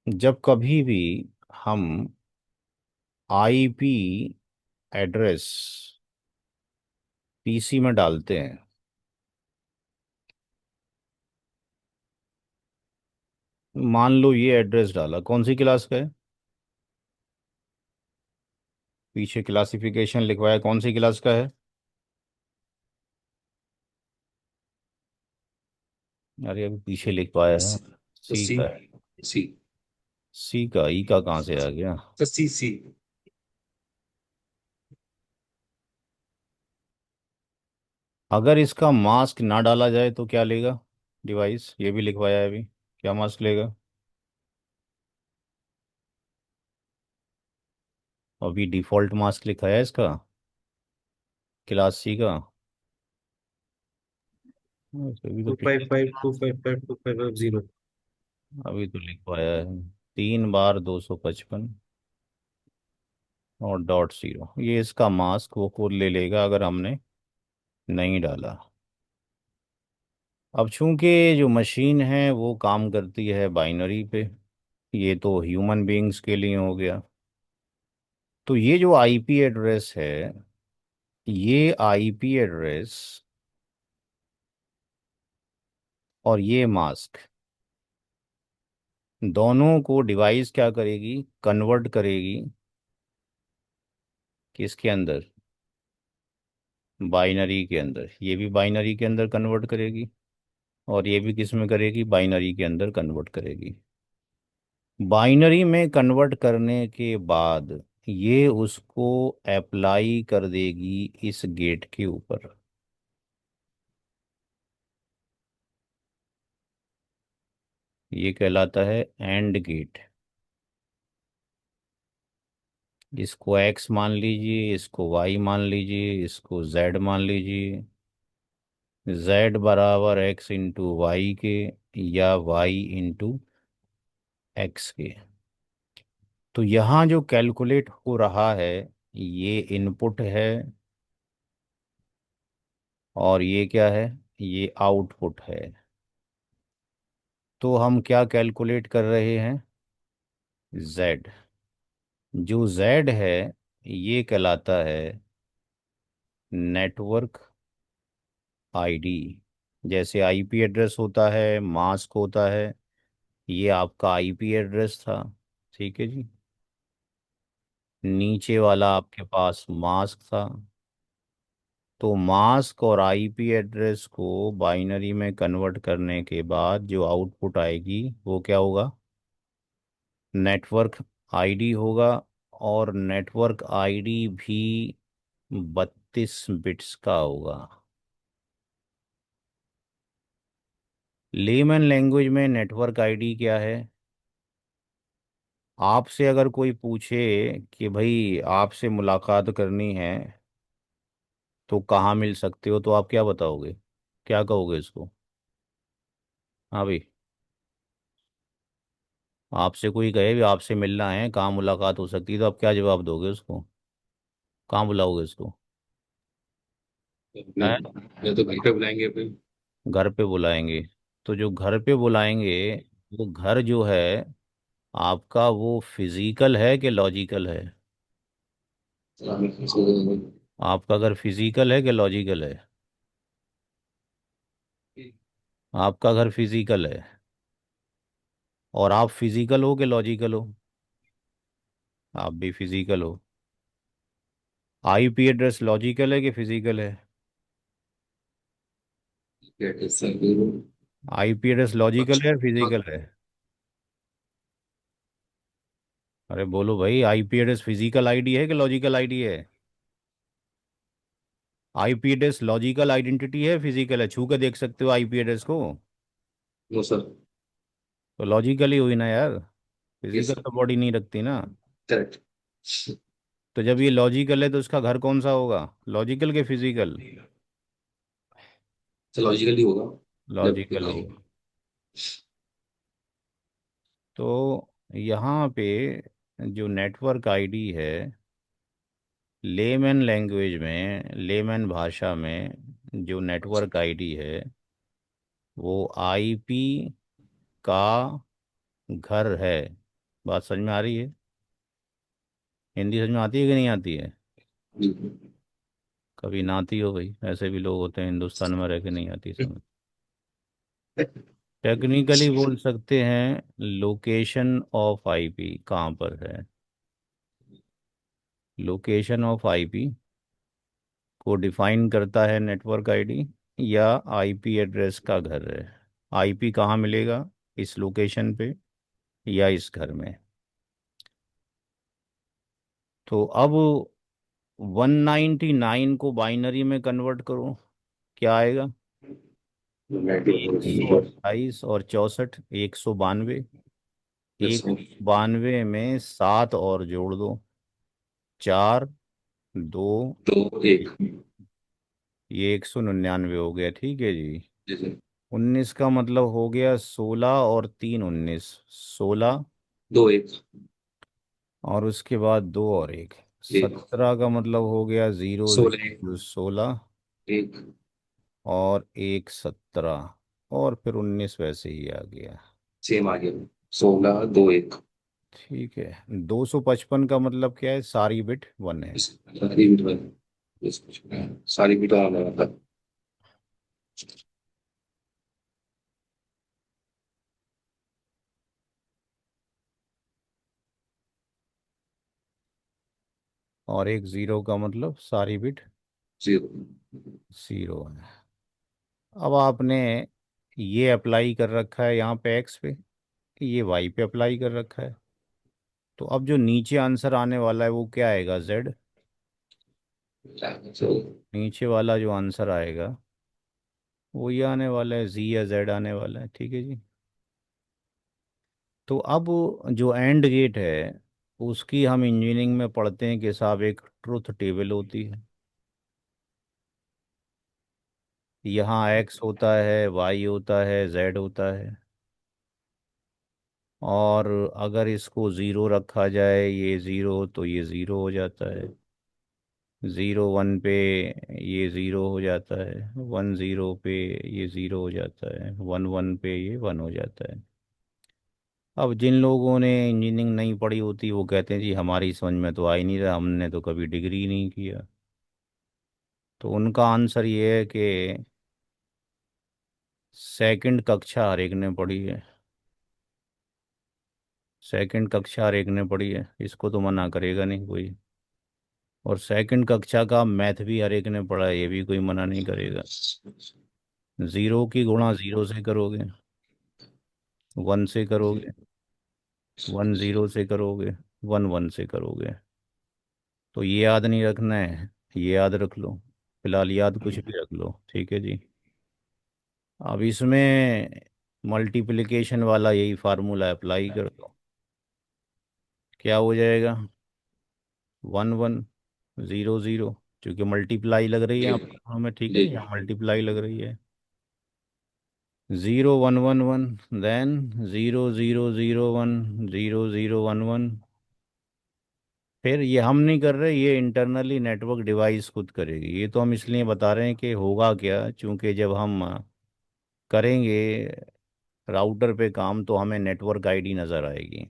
जब कभी भी हम आईपी एड्रेस पीसी में डालते हैं, मान लो ये एड्रेस डाला, कौन सी क्लास का है, पीछे क्लासिफिकेशन लिखवाया, कौन सी क्लास का है। अरे अभी पीछे लिख पाया है, तो सी सी। का है। सी। सी का, ई का कहाँ से आ गया। तो सी सी। अगर इसका मास्क ना डाला जाए तो क्या लेगा डिवाइस, ये भी लिखवाया है अभी, क्या मास्क लेगा। अभी डिफॉल्ट मास्क लिखा है इसका, क्लास सी का। अभी तो टू फाइव फाइव 255 2550। अभी तो लिखवाया है 3 बार 255 और .0। ये इसका मास्क वो कोड ले लेगा अगर हमने नहीं डाला। अब चूंकि जो मशीन है वो काम करती है बाइनरी पे, ये तो ह्यूमन बीइंग्स के लिए हो गया। तो ये जो आईपी एड्रेस है, ये आईपी एड्रेस और ये मास्क, दोनों को डिवाइस क्या करेगी, कन्वर्ट करेगी किसके अंदर, बाइनरी के अंदर। ये भी बाइनरी के अंदर कन्वर्ट करेगी। और ये भी किस में करेगी, बाइनरी के अंदर कन्वर्ट करेगी। बाइनरी में कन्वर्ट करने के बाद ये उसको अप्लाई कर देगी इस गेट के ऊपर। ये कहलाता है एंड गेट। इसको एक्स मान लीजिए, इसको वाई मान लीजिए, इसको जेड मान लीजिए। जेड बराबर एक्स इंटू वाई के या वाई इंटू एक्स के। तो यहाँ जो कैलकुलेट हो रहा है ये इनपुट है, और ये क्या है, ये आउटपुट है। तो हम क्या कैलकुलेट कर रहे हैं, z। जो z है ये कहलाता है नेटवर्क आईडी। जैसे आईपी एड्रेस होता है, मास्क होता है, ये आपका आईपी एड्रेस था, ठीक है जी। नीचे वाला आपके पास मास्क था। तो मास्क और आईपी एड्रेस को बाइनरी में कन्वर्ट करने के बाद जो आउटपुट आएगी वो क्या होगा, नेटवर्क आईडी होगा। और नेटवर्क आईडी भी 32 बिट्स का होगा। लेमन लैंग्वेज में नेटवर्क आईडी क्या है, आपसे अगर कोई पूछे कि भाई आपसे मुलाकात करनी है तो कहाँ मिल सकते हो, तो आप क्या बताओगे, क्या कहोगे इसको। हाँ भाई, आपसे कोई कहे भी आपसे मिलना है, कहाँ मुलाकात हो सकती है, तो आप क्या जवाब दोगे उसको, कहाँ बुलाओगे उसको। मैं हैं? मैं तो घर पे बुलाएंगे अपने। घर पे बुलाएंगे। तो जो घर पे बुलाएंगे, वो घर जो है आपका, वो फिजिकल है कि लॉजिकल है। आपका घर फिजिकल है कि लॉजिकल है। आपका घर फिजिकल है। और आप फिजिकल हो कि लॉजिकल हो, आप भी फिजिकल हो। आईपी एड्रेस लॉजिकल है कि फिजिकल है। आईपी एड्रेस लॉजिकल है या फिजिकल है। अरे बोलो भाई, आईपी एड्रेस फिजिकल आईडी है कि लॉजिकल आईडी है। आईपी एड्रेस लॉजिकल आइडेंटिटी है, फिजिकल है, छू के देख सकते हो आईपी एड्रेस को। No sir. तो लॉजिकल ही हुई ना यार, यस फिजिकल सर। तो बॉडी नहीं रखती ना। करेक्ट। तो जब ये लॉजिकल है तो उसका घर कौन सा होगा, लॉजिकल के फिजिकल। सर लॉजिकली होगा। जब लॉजिकल होगा। तो यहाँ पे जो नेटवर्क आईडी है, लेमन लैंग्वेज में, लेमन भाषा में जो नेटवर्क आईडी है वो आईपी का घर है। बात समझ में आ रही है। हिंदी समझ में आती है कि नहीं आती है। कभी ना आती हो भाई, ऐसे भी लोग होते हैं हिंदुस्तान में रह के नहीं आती समझ। टेक्निकली बोल सकते हैं लोकेशन ऑफ आईपी कहाँ पर है। लोकेशन ऑफ आईपी को डिफाइन करता है नेटवर्क आईडी, या आईपी एड्रेस का घर है। आईपी कहाँ मिलेगा, इस लोकेशन पे या इस घर में। तो अब 199 को बाइनरी में कन्वर्ट करो, क्या आएगा, 128 और 64, 192। यस एक सर। 92 में 7 और जोड़ दो, 4, 2, तो एक। ये 199 हो गया, ठीक है जी। जी सर। 19 का मतलब हो गया 16 और 3 19, 16। दो एक। और उसके बाद 2 और 1, एक। 17 का मतलब हो गया 0 16 एक। 16। एक। और 1 17। और फिर 19 वैसे ही आ गया। सेम आ गया। 16 2 1। ठीक है। 255 का मतलब क्या है, सारी बिट 1 है। सारी बीट वन। सारी बीट आने वाला। और एक 0 का मतलब सारी बिट जीरो। 0 है। अब आपने ये अप्लाई कर रखा है यहाँ पे एक्स पे, ये वाई पे अप्लाई कर रखा है। तो अब जो नीचे आंसर आने वाला है वो क्या आएगा, जेड। तो नीचे वाला जो आंसर आएगा वो ये आने वाला है, जी या जेड आने वाला है, ठीक है जी। तो अब जो एंड गेट है उसकी हम इंजीनियरिंग में पढ़ते हैं कि साहब एक ट्रुथ टेबल होती है। यहाँ एक्स होता है, वाई होता है, जेड होता है। और अगर इसको ज़ीरो रखा जाए, ये ज़ीरो तो ये ज़ीरो हो जाता है, ज़ीरो वन पे ये ज़ीरो हो जाता है, वन ज़ीरो पे ये ज़ीरो हो जाता है, वन वन पे ये वन हो जाता है। अब जिन लोगों ने इंजीनियरिंग नहीं पढ़ी होती वो कहते हैं जी हमारी समझ में तो आ ही नहीं रहा, हमने तो कभी डिग्री नहीं किया। तो उनका आंसर ये है कि सेकंड कक्षा हर एक ने पढ़ी है, सेकंड कक्षा हर एक ने पढ़ी है, इसको तो मना करेगा नहीं कोई। और सेकंड कक्षा का मैथ भी हर एक ने पढ़ा है, ये भी कोई मना नहीं करेगा। ज़ीरो की गुणा ज़ीरो से करोगे, वन से करोगे, वन ज़ीरो से करोगे, वन वन से करोगे। तो ये याद नहीं रखना है, ये याद रख लो। फिलहाल याद कुछ भी रख लो, ठीक है जी। अब इसमें मल्टीप्लिकेशन वाला यही फार्मूला अप्लाई कर दो। क्या हो जाएगा, वन वन, ज़ीरो ज़ीरो, क्योंकि मल्टीप्लाई लग रही है जी यहाँ पर हमें, ठीक है, जी यहाँ मल्टीप्लाई लग रही है। Zero one one one, than zero zero zero one, zero zero one one. फिर ये हम नहीं कर रहे, ये इंटरनली नेटवर्क डिवाइस खुद करेगी। ये तो हम इसलिए बता रहे हैं कि होगा क्या, चूंकि जब हम करेंगे राउटर पे काम तो हमें नेटवर्क आईडी नज़र आएगी।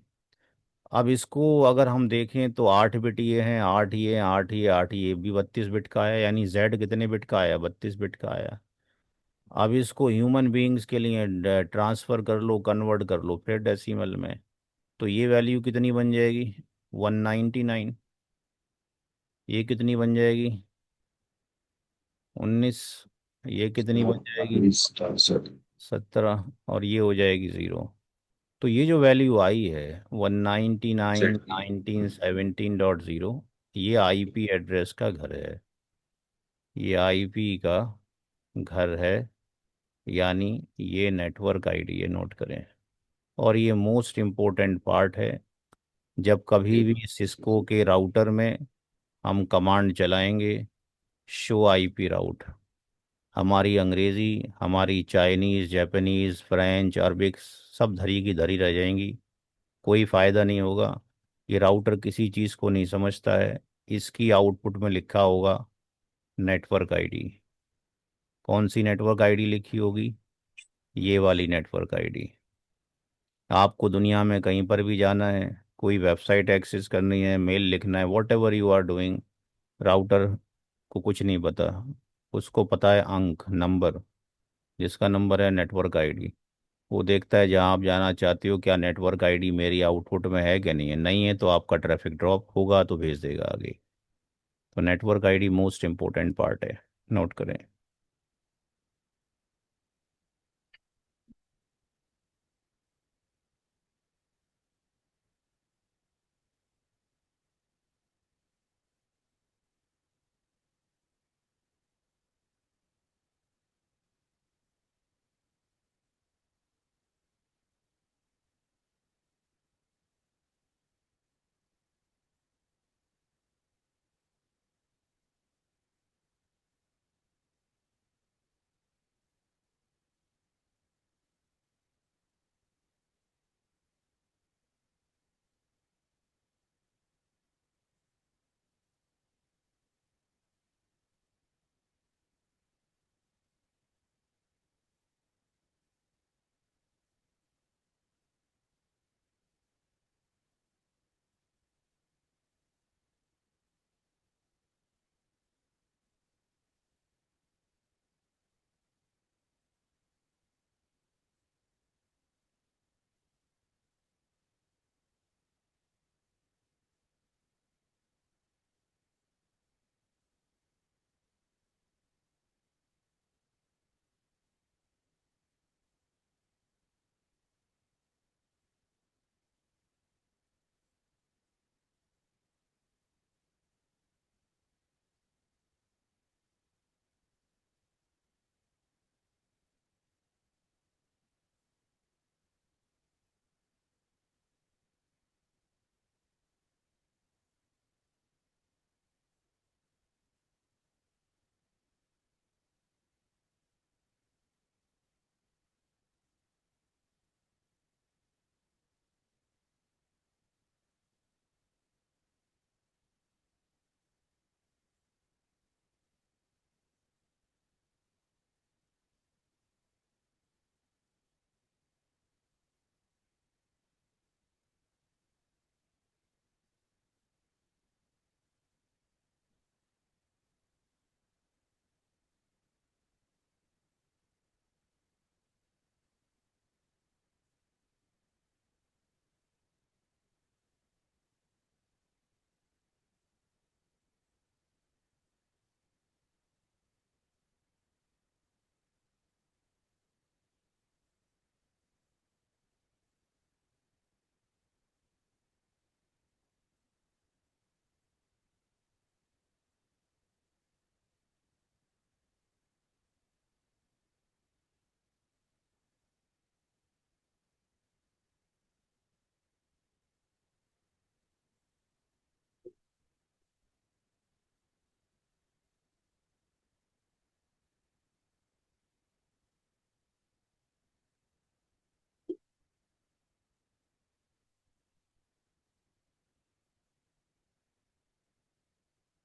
अब इसको अगर हम देखें तो 8 बिट ये हैं, आठ ये, आठ ये, आठ ये भी 32 बिट का आया, यानी जेड कितने बिट का आया, 32 बिट का आया। अब इसको ह्यूमन बीइंग्स के लिए ट्रांसफ़र कर लो, कन्वर्ट कर लो फिर डेसिमल में, तो ये वैल्यू कितनी बन जाएगी, 199। ये कितनी बन जाएगी, 19। ये कितनी बन जाएगी, 17। और ये हो जाएगी ज़ीरो। तो ये जो वैल्यू आई है 199.1917.0, ये आईपी एड्रेस का घर है, ये आईपी का घर है, यानी ये नेटवर्क आईडी है, नोट करें। और ये मोस्ट इम्पोर्टेंट पार्ट है, जब कभी भी सिस्को के राउटर में हम कमांड चलाएंगे, शो आईपी राउट, हमारी अंग्रेज़ी, हमारी चाइनीज़, जापानीज़, फ्रेंच, अरबिक सब धरी की धरी रह जाएंगी, कोई फ़ायदा नहीं होगा। ये राउटर किसी चीज़ को नहीं समझता है। इसकी आउटपुट में लिखा होगा नेटवर्क आईडी। कौन सी नेटवर्क आईडी लिखी होगी, ये वाली नेटवर्क आईडी। आपको दुनिया में कहीं पर भी जाना है, कोई वेबसाइट एक्सेस करनी है, मेल लिखना है, whatever you are doing, router को कुछ नहीं पता, उसको पता है अंक नंबर, जिसका नंबर है नेटवर्क आईडी। वो देखता है जहाँ आप जाना चाहते हो क्या नेटवर्क आईडी मेरी आउटपुट में है कि नहीं है, नहीं है तो आपका ट्रैफिक ड्रॉप होगा तो भेज देगा आगे। तो network ID most important part है, नोट करें।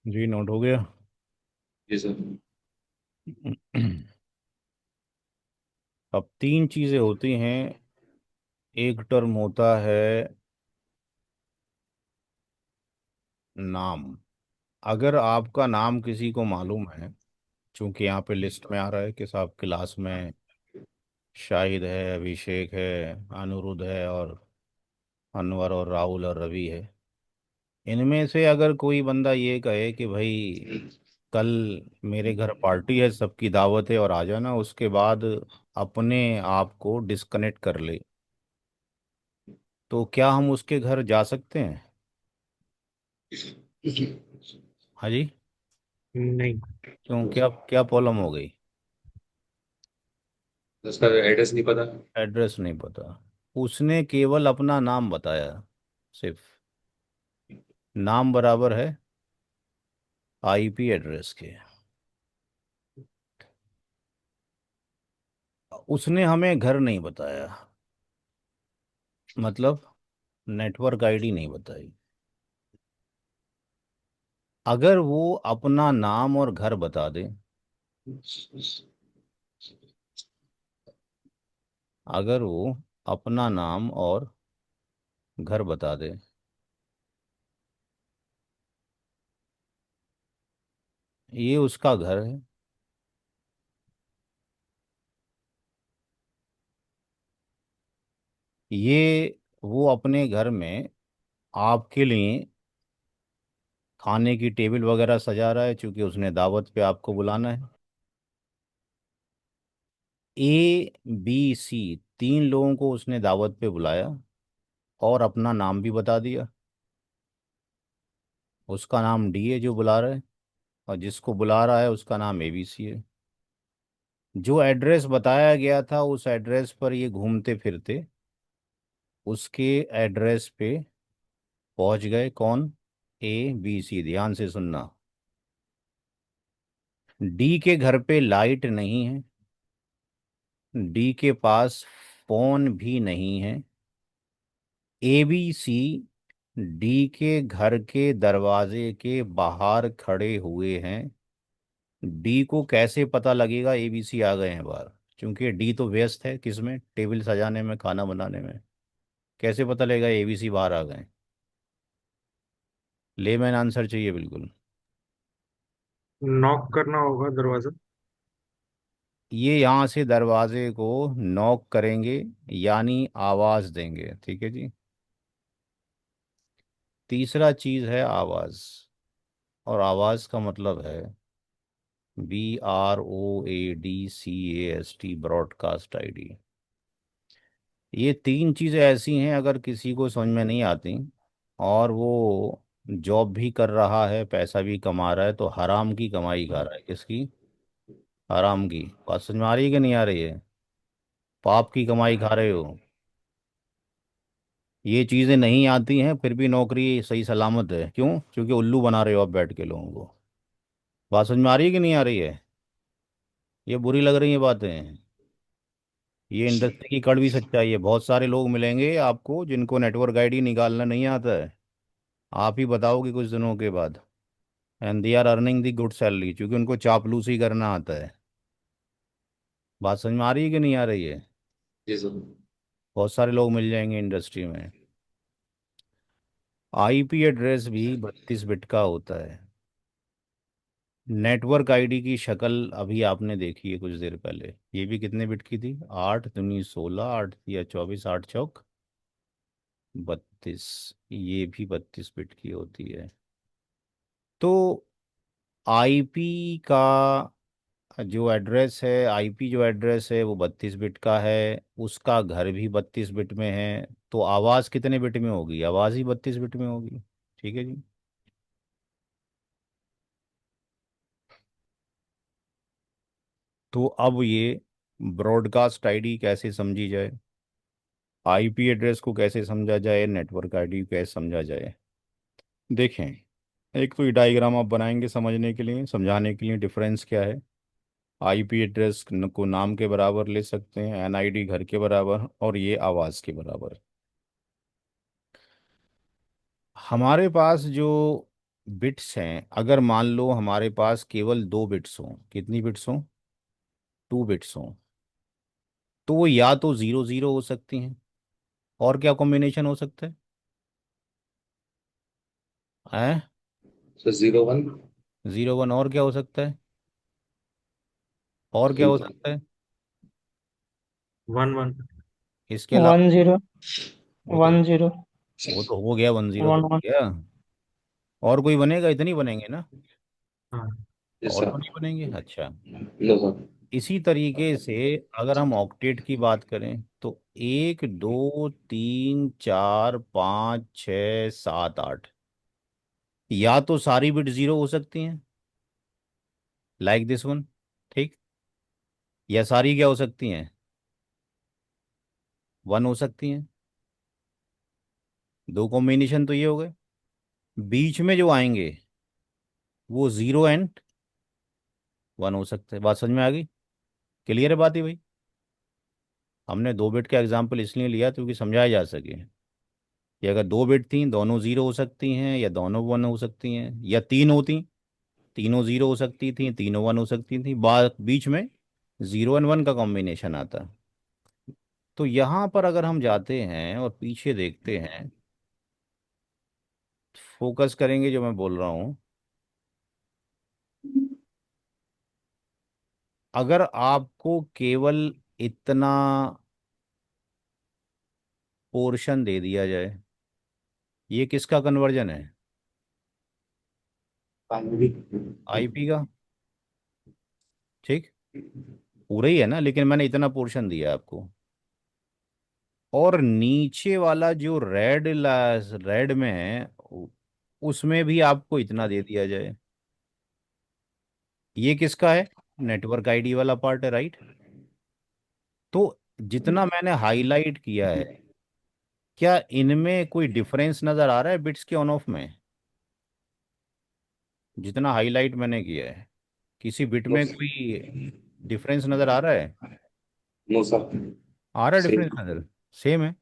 जी नोट हो गया। जी सर। अब तीन चीज़ें होती हैं। एक टर्म होता है नाम। अगर आपका नाम किसी को मालूम है, चूंकि यहाँ पे लिस्ट में आ रहा है कि साहब क्लास में शाहिद है, अभिषेक है, अनिरुद्ध है और अनवर और राहुल और रवि है। इनमें से अगर कोई बंदा ये कहे कि भाई कल मेरे घर पार्टी है, सबकी दावत है और आ जाना, उसके बाद अपने आप को डिस्कनेक्ट कर ले, तो क्या हम उसके घर जा सकते हैं? हाँ जी। नहीं। क्यों, क्या क्या प्रॉब्लम हो गई? उसका एड्रेस नहीं पता। एड्रेस नहीं पता। उसने केवल अपना नाम बताया, सिर्फ। नाम बराबर है आईपी एड्रेस के। उसने हमें घर नहीं बताया, मतलब नेटवर्क आईडी नहीं बताई। अगर वो अपना नाम और घर बता दे, अगर वो अपना नाम और घर बता दे, ये उसका घर है, ये वो अपने घर में आपके लिए खाने की टेबल वगैरह सजा रहा है, क्योंकि उसने दावत पे आपको बुलाना है। ए बी सी, तीन लोगों को उसने दावत पे बुलाया और अपना नाम भी बता दिया। उसका नाम डी है जो बुला रहा है, और जिसको बुला रहा है उसका नाम एबीसी है। जो एड्रेस बताया गया था उस एड्रेस पर ये घूमते फिरते उसके एड्रेस पे पहुंच गए। कौन? A B C. ध्यान से सुनना। डी के घर पे लाइट नहीं है, डी के पास फोन भी नहीं है। ए बी सी डी के घर के दरवाजे के बाहर खड़े हुए हैं। डी को कैसे पता लगेगा एबीसी आ गए हैं बाहर? क्योंकि डी तो व्यस्त है, किसमें? टेबल सजाने में, खाना बनाने में। कैसे पता लगेगा एबीसी बाहर आ गए? लेमैन आंसर चाहिए बिल्कुल। नॉक करना होगा दरवाजा। ये यहाँ से दरवाजे को नॉक करेंगे, यानी आवाज़ देंगे। ठीक है जी। तीसरा चीज़ है आवाज़, और आवाज़ का मतलब है BROADCAST, ब्रॉडकास्ट आईडी। ये तीन चीज़ें ऐसी हैं, अगर किसी को समझ में नहीं आती और वो जॉब भी कर रहा है, पैसा भी कमा रहा है, तो हराम की कमाई खा रहा है। किसकी? हराम की। बात समझ में आ रही है कि नहीं आ रही है? पाप की कमाई खा रहे हो। ये चीज़ें नहीं आती हैं फिर भी नौकरी सही सलामत है। क्यों? क्योंकि उल्लू बना रहे हो आप बैठ के लोगों को। बात समझ में आ रही है कि नहीं आ रही है? ये बुरी लग रही है बातें? ये इंडस्ट्री की कड़वी सच्चाई है। बहुत सारे लोग मिलेंगे आपको जिनको नेटवर्क आईडी निकालना नहीं आता है। आप ही बताओगे कुछ दिनों के बाद। And they are earning the good salary, क्योंकि उनको चापलूसी करना आता है। बात समझ में आ रही है कि नहीं आ रही है? जी सर। बहुत सारे लोग मिल जाएंगे इंडस्ट्री में। आईपी एड्रेस भी 32 बिट का होता है। नेटवर्क आईडी की शक्ल अभी आपने देखी है कुछ देर पहले, ये भी कितने बिट की थी? 8 दूनी 16, 8 या 24, 8 चौक 32। ये भी 32 बिट की होती है। तो आईपी का जो एड्रेस है, आईपी जो एड्रेस है वो 32 बिट का है। उसका घर भी 32 बिट में है। तो आवाज़ कितने बिट में होगी? आवाज़ ही 32 बिट में होगी। ठीक है जी। तो अब ये ब्रॉडकास्ट आईडी कैसे समझी जाए, आईपी एड्रेस को कैसे समझा जाए, नेटवर्क आईडी को कैसे समझा जाए? देखें, एक तो ये डायग्राम आप बनाएंगे समझने के लिए, समझाने के लिए डिफरेंस क्या है। आईपी एड्रेस को नाम के बराबर ले सकते हैं, एनआईडी घर के बराबर, और ये आवाज़ के बराबर। हमारे पास जो बिट्स हैं, अगर मान लो हमारे पास केवल 2 बिट्स हों, कितनी बिट्स हों, 2 बिट्स हों, तो वो या तो 0 0 हो सकती हैं, और क्या कॉम्बिनेशन हो सकता है? सर 01। 0 1, और क्या हो सकता है? और क्या हो सकता है? 1 1। इसके अलावा? 10 वो तो 10 वो तो हो गया, 1 0 तो हो 11। गया। और कोई बनेगा? इतनी बनेंगे ना? हाँ। यस और सर। तो नहीं बनेंगे? अच्छा। No sir. इसी तरीके से अगर हम ऑक्टेट की बात करें तो 1 2 3 4 5 6 7 8, या तो सारी बिट 0 हो सकती हैं, लाइक दिस वन, ठीक, या सारी क्या हो सकती हैं, 1 हो सकती हैं। दो कॉम्बिनेशन तो ये हो गए। बीच में जो आएंगे वो 0 एंड 1 हो सकते हैं। बात समझ में आ गई? क्लियर है बात ही भाई? हमने 2 बिट का एग्जाम्पल इसलिए लिया क्योंकि समझाया जा सके कि अगर 2 बिट थी, दोनों 0 हो सकती हैं, या दोनों 1 हो सकती हैं, या तीन होती, तीनों 0 हो सकती थी, तीनों 1 हो सकती थी, बात बीच में 0 एंड 1 का कॉम्बिनेशन आता। तो यहाँ पर अगर हम जाते हैं और पीछे देखते हैं, फोकस करेंगे जो मैं बोल रहा हूँ, अगर आपको केवल इतना पोर्शन दे दिया जाए, ये किसका कन्वर्जन है? बाइनरी। आईपी का, ठीक, पूरा ही है ना, लेकिन मैंने इतना पोर्शन दिया आपको। और नीचे वाला जो रेड में है, उसमें भी आपको इतना दे दिया जाए। ये किसका है? नेटवर्क आईडी वाला पार्ट है, राइट? तो जितना मैंने हाईलाइट किया है, क्या इनमें कोई डिफरेंस नजर आ रहा है बिट्स के ऑन ऑफ में? जितना हाईलाइट मैंने किया है, किसी बिट नो में सर। कोई डिफरेंस नजर आ रहा है? No sir. आ रहा है सेम। डिफरेंस नजर? सेम है?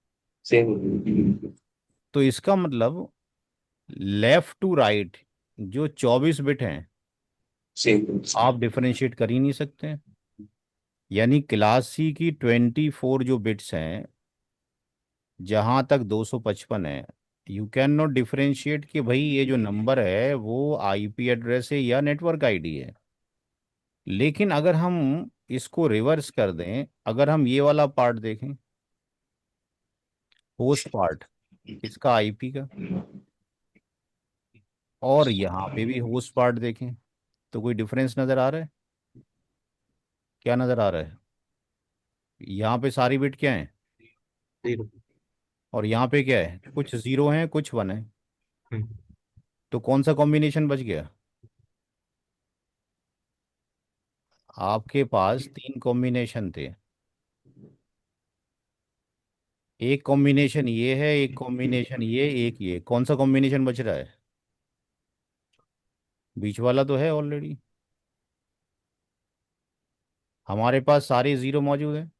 सेम। तो इसका मतलब लेफ्ट टू राइट जो 24 बिट हैं, सेम। आप डिफरेंशिएट कर ही नहीं सकते। यानी क्लास सी की 24 जो बिट्स हैं, जहां तक 255 है, यू कैन नॉट डिफरेंशिएट कि भाई ये जो नंबर है वो आईपी एड्रेस है या नेटवर्क आईडी है। लेकिन अगर हम इसको रिवर्स कर दें, अगर हम ये वाला पार्ट देखें, होस्ट पार्ट, इसका आईपी का, और यहाँ पे भी होस्ट पार्ट देखें, तो कोई डिफरेंस नज़र आ रहा है? क्या नज़र आ रहा है? यहाँ पे सारी बिट क्या है, 0। और यहाँ पे क्या है, कुछ 0 है कुछ 1 है। हम्म। तो कौन सा कॉम्बिनेशन बच गया? आपके पास 3 कॉम्बिनेशन थे। एक कॉम्बिनेशन ये है, एक कॉम्बिनेशन ये, एक ये, कौन सा कॉम्बिनेशन बच रहा है? बीच वाला तो है ऑलरेडी। हमारे पास सारे 0 मौजूद है,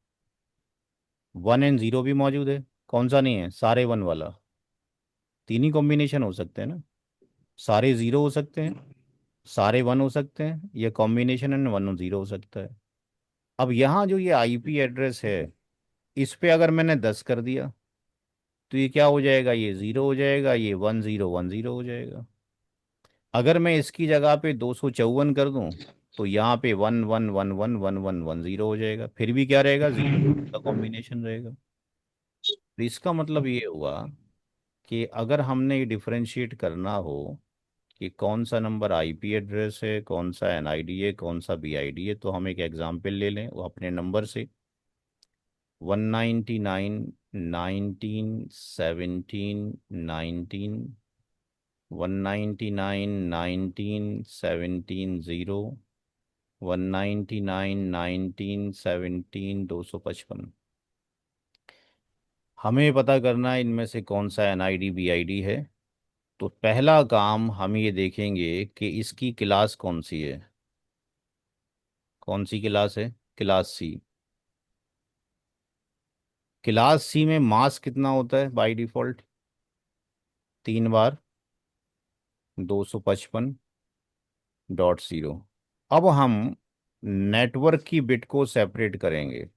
1 एंड 0 भी मौजूद है, कौन सा नहीं है? सारे 1 वाला। तीन ही कॉम्बिनेशन हो सकते हैं ना, सारे 0 हो सकते हैं, सारे 1 हो सकते हैं, ये कॉम्बिनेशन एंड 1 0 हो सकता है। अब यहाँ जो ये आईपी एड्रेस है, इस पे अगर मैंने 10 कर दिया, तो ये क्या हो जाएगा, ये 0 हो जाएगा, ये 1 0 1 0 हो जाएगा। अगर मैं इसकी जगह पे 254 कर दूं, तो यहाँ पे 1 1 1 1 1 1 1 0 हो जाएगा, फिर भी क्या रहेगा, 0 का कॉम्बिनेशन रहेगा। तो इसका मतलब ये हुआ कि अगर हमने ये डिफरेंशिएट करना हो कि कौन सा नंबर आईपी एड्रेस है, कौन सा एनआईडी है, कौन सा बीआईडी है, तो हम एक एग्जांपल ले लें वो अपने नंबर से। 199 19 17 19, 199 19 17 0, 199 19 17 255। हमें पता करना है इनमें से कौन सा एनआईडी बीआईडी है। तो पहला काम हम ये देखेंगे कि इसकी क्लास कौन सी है। कौन सी क्लास है? Class C. क्लास सी में मास कितना होता है बाय डिफॉल्ट? 3 बार 255.0। अब हम नेटवर्क की बिट को सेपरेट करेंगे।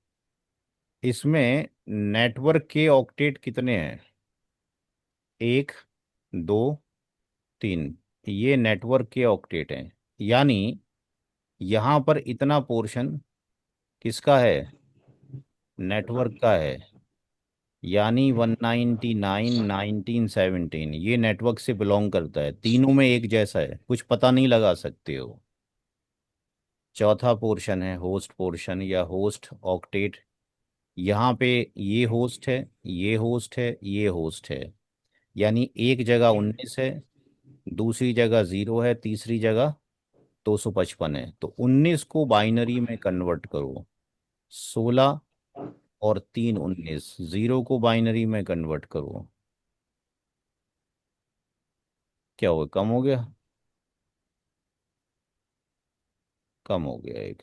इसमें नेटवर्क के ऑक्टेट कितने हैं? 1, 2, 3। ये नेटवर्क के ऑक्टेट हैं, यानी यहां पर इतना पोर्शन किसका है? नेटवर्क का है। यानी 199, 1917 ये नेटवर्क से बिलोंग करता है। तीनों में एक जैसा है, कुछ पता नहीं लगा सकते हो। चौथा पोर्शन है होस्ट पोर्शन या होस्ट ऑक्टेट। यहाँ पे ये होस्ट है, ये होस्ट है, ये होस्ट है। यानी एक जगह 19 है, दूसरी जगह 0 है, तीसरी जगह 255 है। तो 19 को बाइनरी में कन्वर्ट करो। 16 और 3 19। 0 को बाइनरी में कन्वर्ट करो। क्या हो गया? कम हो गया? कम हो गया एक।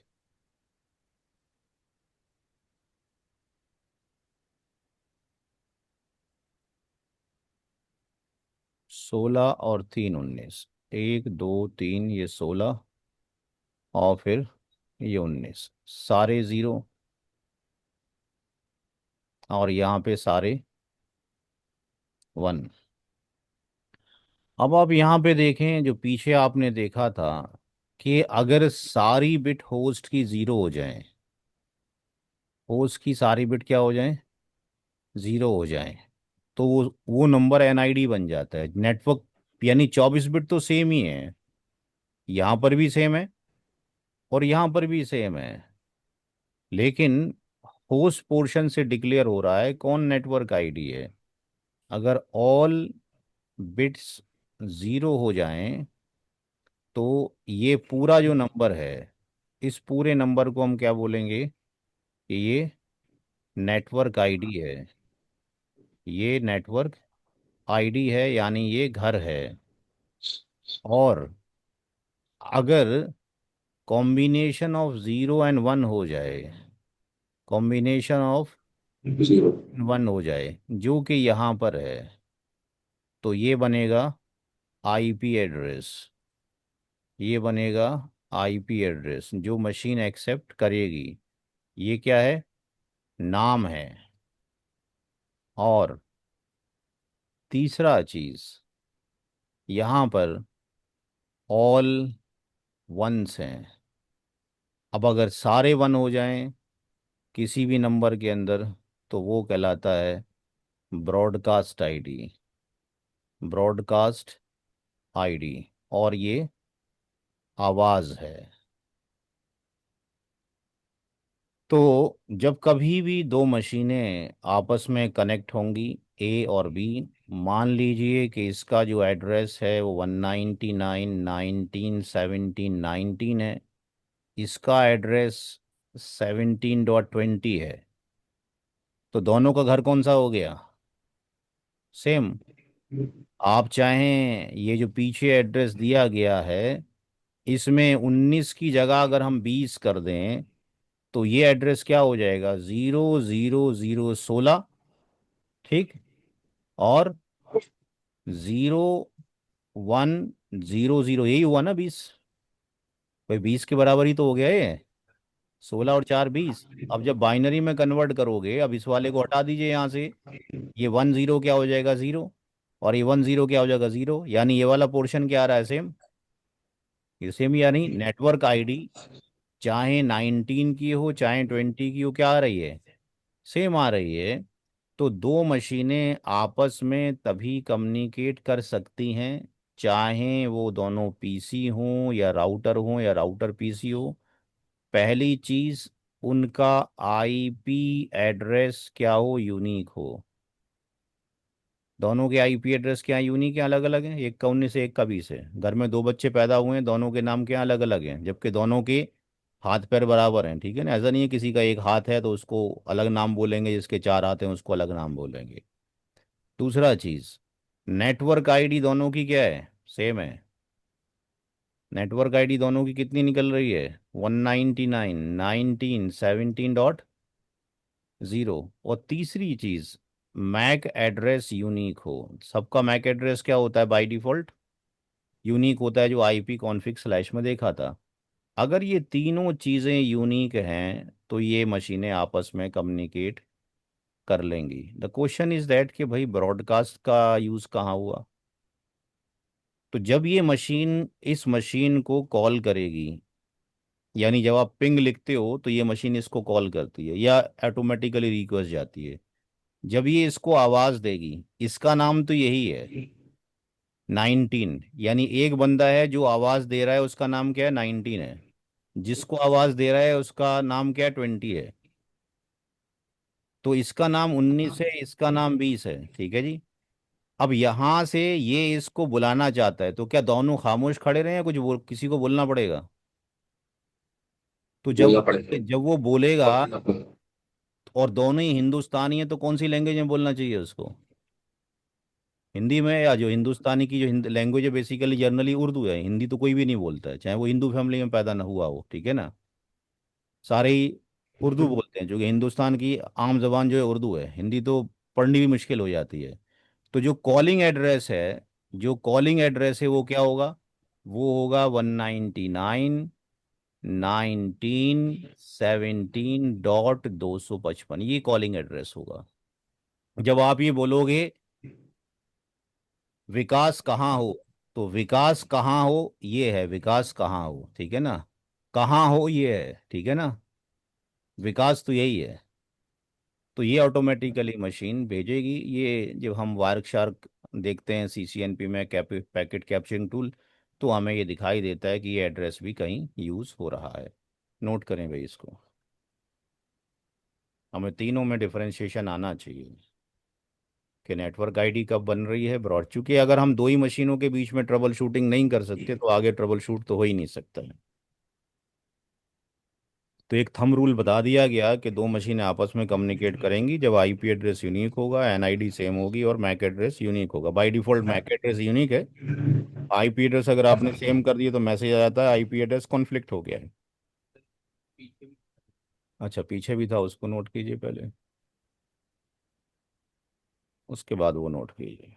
सोलह और 3 19। 1, 2, 3 ये 16 और फिर ये 19। सारे 0 और यहाँ पे सारे 1। अब आप यहाँ पे देखें, जो पीछे आपने देखा था कि अगर सारी बिट होस्ट की 0 हो जाए, होस्ट की सारी बिट क्या हो जाए? 0 हो जाए, तो वो नंबर एनआईडी बन जाता है नेटवर्क। यानी 24 बिट तो सेम ही है, यहाँ पर भी सेम है और यहाँ पर भी सेम है। लेकिन होस्ट पोर्शन से डिक्लेयर हो रहा है कौन नेटवर्क आईडी है। अगर ऑल बिट्स 0 हो जाएं तो ये पूरा जो नंबर है, इस पूरे नंबर को हम क्या बोलेंगे? कि ये नेटवर्क आईडी है। ये नेटवर्क आईडी है, यानी ये घर है। और अगर कॉम्बिनेशन ऑफ 0 और 1 हो जाए, कॉम्बिनेशन ऑफ 0। 1 हो जाए जो कि यहाँ पर है, तो ये बनेगा आईपी एड्रेस। ये बनेगा आईपी एड्रेस जो मशीन एक्सेप्ट करेगी। ये क्या है? नाम है। और तीसरा चीज, यहाँ पर ऑल वंस हैं। अब अगर सारे 1 हो जाएं किसी भी नंबर के अंदर, तो वो कहलाता है ब्रॉडकास्ट आईडी। Broadcast ID. और ये आवाज़ है। तो जब कभी भी दो मशीनें आपस में कनेक्ट होंगी, ए और बी, मान लीजिए कि इसका जो एड्रेस है वो 199.1917.19 है, इसका एड्रेस 17.20 है, तो दोनों का घर कौन सा हो गया? सेम। आप चाहें ये जो पीछे एड्रेस दिया गया है, इसमें 19 की जगह अगर हम 20 कर दें, तो ये एड्रेस क्या हो जाएगा? 0 0 0 16। ठीक। और 0 1 0 0 यही हुआ ना 20? भाई 20 के बराबर ही तो हो गया ये। 16 और 4 20। अब जब बाइनरी में कन्वर्ट करोगे, अब इस वाले को हटा दीजिए यहाँ से। ये 10 क्या हो जाएगा? 0। और ये 10 क्या हो जाएगा? 0। यानी ये वाला पोर्शन क्या आ रहा है? सेम। ये सेम, यानी नेटवर्क आईडी चाहे 19 की हो चाहे 20 की हो, क्या आ रही है? सेम आ रही है। तो दो मशीनें आपस में तभी कम्युनिकेट कर सकती हैं, चाहे वो दोनों पीसी हों या राउटर हों या राउटर पीसी हो। पहली चीज, उनका आईपी एड्रेस क्या हो? यूनिक हो। दोनों के आईपी एड्रेस क्या यूनिक है? अलग अलग हैं। एक का 19 है, एक का 20 है। घर में दो बच्चे पैदा हुए हैं, दोनों के नाम क्या अलग अलग हैं, जबकि दोनों के हाथ पैर बराबर हैं। ठीक है ना? ऐसा नहीं है किसी का एक हाथ है तो उसको अलग नाम बोलेंगे, जिसके 4 हाथ हैं उसको अलग नाम बोलेंगे। दूसरा चीज, नेटवर्क आईडी दोनों की क्या है? सेम है। नेटवर्क आईडी दोनों की कितनी निकल रही है? 199.1917.0। और तीसरी चीज, मैक एड्रेस यूनिक हो। सबका मैक एड्रेस क्या होता है बाय डिफॉल्ट? यूनिक होता है जो आईपी कॉन्फ़िग स्लैश में देखा था। अगर ये तीनों चीज़ें यूनिक हैं तो ये मशीनें आपस में कम्युनिकेट कर लेंगी। द क्वेश्चन इज दैट कि भाई ब्रॉडकास्ट का यूज़ कहाँ हुआ। तो जब ये मशीन इस मशीन को कॉल करेगी, यानी जब आप पिंग लिखते हो तो ये मशीन इसको कॉल करती है या ऑटोमेटिकली रिक्वेस्ट जाती है। जब ये इसको आवाज़ देगी, इसका नाम तो यही है 19, यानी एक बंदा है जो आवाज़ दे रहा है, उसका नाम क्या है 19 है। जिसको आवाज़ दे रहा है उसका नाम क्या है 20 है। तो इसका नाम 19 है, इसका नाम 20 है, ठीक है जी। अब यहां से ये इसको बुलाना चाहता है तो क्या दोनों खामोश खड़े रहे हैं, कुछ किसी को बोलना पड़ेगा। तो बोलना पड़ेगा। जब वो बोलेगा और दोनों ही हिंदुस्तानी है तो कौन सी लैंग्वेज में बोलना चाहिए उसको, हिंदी में, या जो हिंदुस्तानी की जो लैंग्वेज है बेसिकली जनरली उर्दू है, हिंदी तो कोई भी नहीं बोलता है, चाहे वो हिंदू फैमिली में पैदा ना हुआ हो, ठीक है ना। सारे ही उर्दू बोलते हैं, जो कि हिंदुस्तान की आम जबान जो है उर्दू है, हिंदी तो पढ़नी भी मुश्किल हो जाती है। तो जो कॉलिंग एड्रेस है, जो कॉलिंग एड्रेस है वो क्या होगा, वो होगा 199.1917 ये कॉलिंग एड्रेस होगा। जब आप ये बोलोगे विकास कहाँ हो, तो विकास कहाँ हो ये है, विकास कहाँ हो, ठीक है ना। कहाँ हो ये है, ठीक है ना। विकास तो यही है। तो ये ऑटोमेटिकली मशीन भेजेगी। ये जब हम वार्क शार्क देखते हैं सीसीएनपी में पैकेट कैप्चरिंग टूल, तो हमें ये दिखाई देता है कि ये एड्रेस भी कहीं यूज़ हो रहा है। नोट करें भाई इसको, हमें तीनों में डिफरेंशिएशन आना चाहिए कि नेटवर्क आईडी कब बन रही है ब्रॉड। चूंकि अगर हम दो ही मशीनों के बीच में ट्रबल शूटिंग नहीं कर सकते तो आगे ट्रबल शूट तो हो ही नहीं सकता है। तो एक थंब रूल बता दिया गया कि दो मशीनें आपस में कम्युनिकेट करेंगी जब आईपी एड्रेस यूनिक होगा, एनआईडी सेम होगी और मैक एड्रेस यूनिक होगा। By default MAC address unique है, आईपी एड्रेस अगर आपने सेम कर दिया तो मैसेज आ जाता है आईपी एड्रेस कॉन्फ्लिक्ट हो गया है। अच्छा पीछे भी था, उसको नोट कीजिए पहले, उसके बाद वो नोट कीजिए।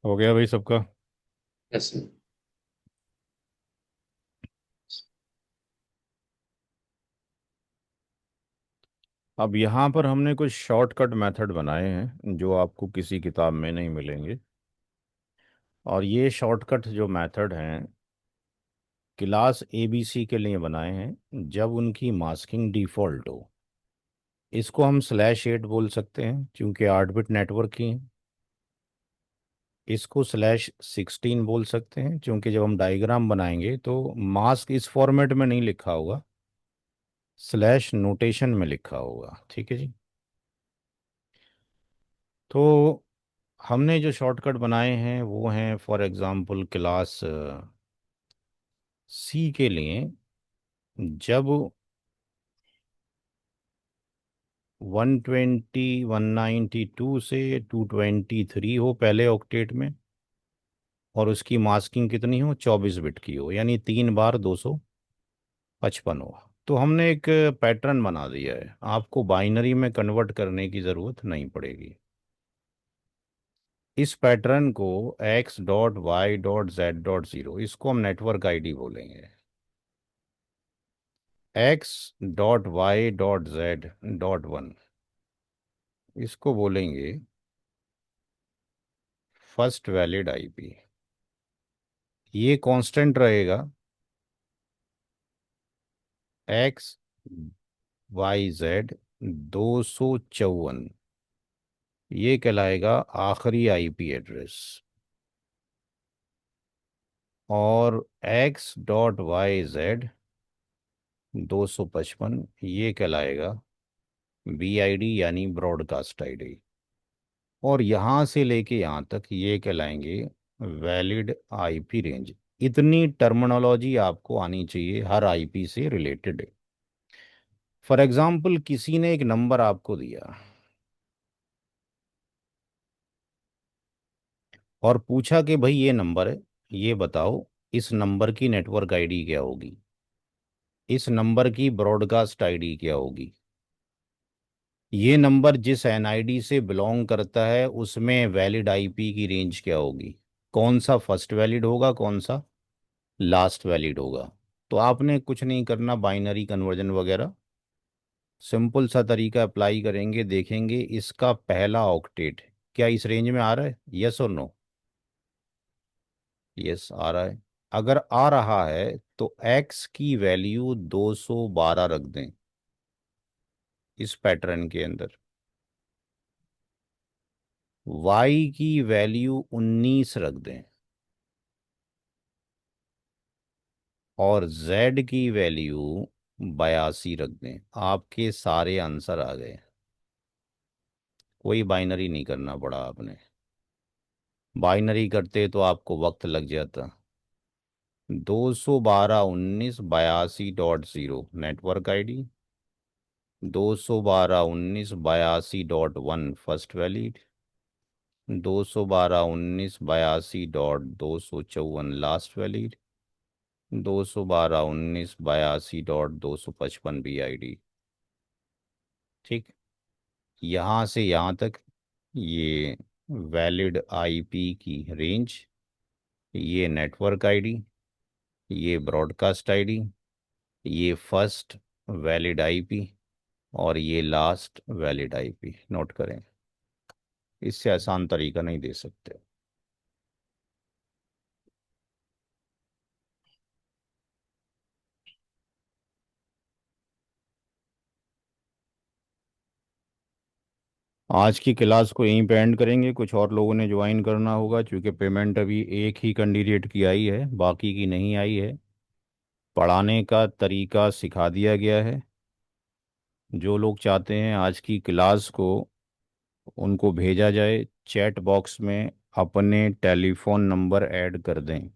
हो गया भाई सबका? यस। अब यहाँ पर हमने कुछ शॉर्टकट मेथड बनाए हैं जो आपको किसी किताब में नहीं मिलेंगे। और ये शॉर्टकट जो मेथड हैं क्लास एबीसी के लिए बनाए हैं जब उनकी मास्किंग डिफ़ॉल्ट हो। इसको हम /8 बोल सकते हैं क्योंकि 8 बिट नेटवर्क की हैं। इसको /16 बोल सकते हैं क्योंकि जब हम डायग्राम बनाएंगे तो मास्क इस फॉर्मेट में नहीं लिखा होगा, स्लैश नोटेशन में लिखा होगा। ठीक है जी। तो हमने जो शॉर्टकट बनाए हैं वो हैं फॉर एग्ज़ाम्पल क्लास सी के लिए जब 192 से 223 हो पहले ऑक्टेट में, और उसकी मास्किंग कितनी हो, 24 बिट की हो, यानी 3 बार 255 हो। तो हमने एक पैटर्न बना दिया है, आपको बाइनरी में कन्वर्ट करने की ज़रूरत नहीं पड़ेगी। इस पैटर्न को x.y.z.0, इसको हम नेटवर्क आईडी बोलेंगे। x.y.z.1, इसको बोलेंगे फर्स्ट वैलिड आईपी। ये कांस्टेंट रहेगा। XYZ 254, ये कहलाएगा आखिरी आईपी एड्रेस। और x.YZ 255, ये कहलाएगा BID यानी ब्रॉडकास्ट आईडी। और यहाँ से लेके यहाँ तक ये कहलाएंगे वैलिड आईपी रेंज। इतनी टर्मिनोलॉजी आपको आनी चाहिए हर आईपी से रिलेटेड। फॉर एग्जाम्पल किसी ने एक नंबर आपको दिया और पूछा कि भाई ये नंबर है, ये बताओ इस नंबर की नेटवर्क आईडी क्या होगी, इस नंबर की ब्रॉडकास्ट आईडी क्या होगी, ये नंबर जिस एनआईडी से बिलोंग करता है उसमें वैलिड आईपी की रेंज क्या होगी, कौन सा फर्स्ट वैलिड होगा, कौन सा लास्ट वैलिड होगा। तो आपने कुछ नहीं करना, बाइनरी कन्वर्जन वगैरह सिंपल सा तरीका अप्लाई करेंगे, देखेंगे इसका पहला ऑक्टेट क्या इस रेंज में आ रहा है, यस और नो। यस आ रहा है। अगर आ रहा है तो x की वैल्यू 212 रख दें इस पैटर्न के अंदर, y की वैल्यू 19 रख दें, और z की वैल्यू 82 रख दें। आपके सारे आंसर आ गए। कोई बाइनरी नहीं करना पड़ा आपने। बाइनरी करते तो आपको वक्त लग जाता। 212.19.82.0 network ID, 212.19.82.1 first valid, 212.19.82.254 last valid, 212.19.82.255 BID। ठीक। यहाँ से यहाँ तक ये वैलिड आईपी की रेंज, ये नेटवर्क आईडी, ये ब्रॉडकास्ट आईडी, ये फर्स्ट वैलिड आईपी, और ये लास्ट वैलिड आईपी। नोट करें, इससे आसान तरीका नहीं दे सकते। आज की क्लास को यहीं पे एंड करेंगे। कुछ और लोगों ने ज्वाइन करना होगा क्योंकि पेमेंट अभी एक ही कैंडिडेट की आई है, बाकी की नहीं आई है। पढ़ाने का तरीका सिखा दिया गया है। जो लोग चाहते हैं आज की क्लास को उनको भेजा जाए, चैट बॉक्स में अपने टेलीफोन नंबर ऐड कर दें।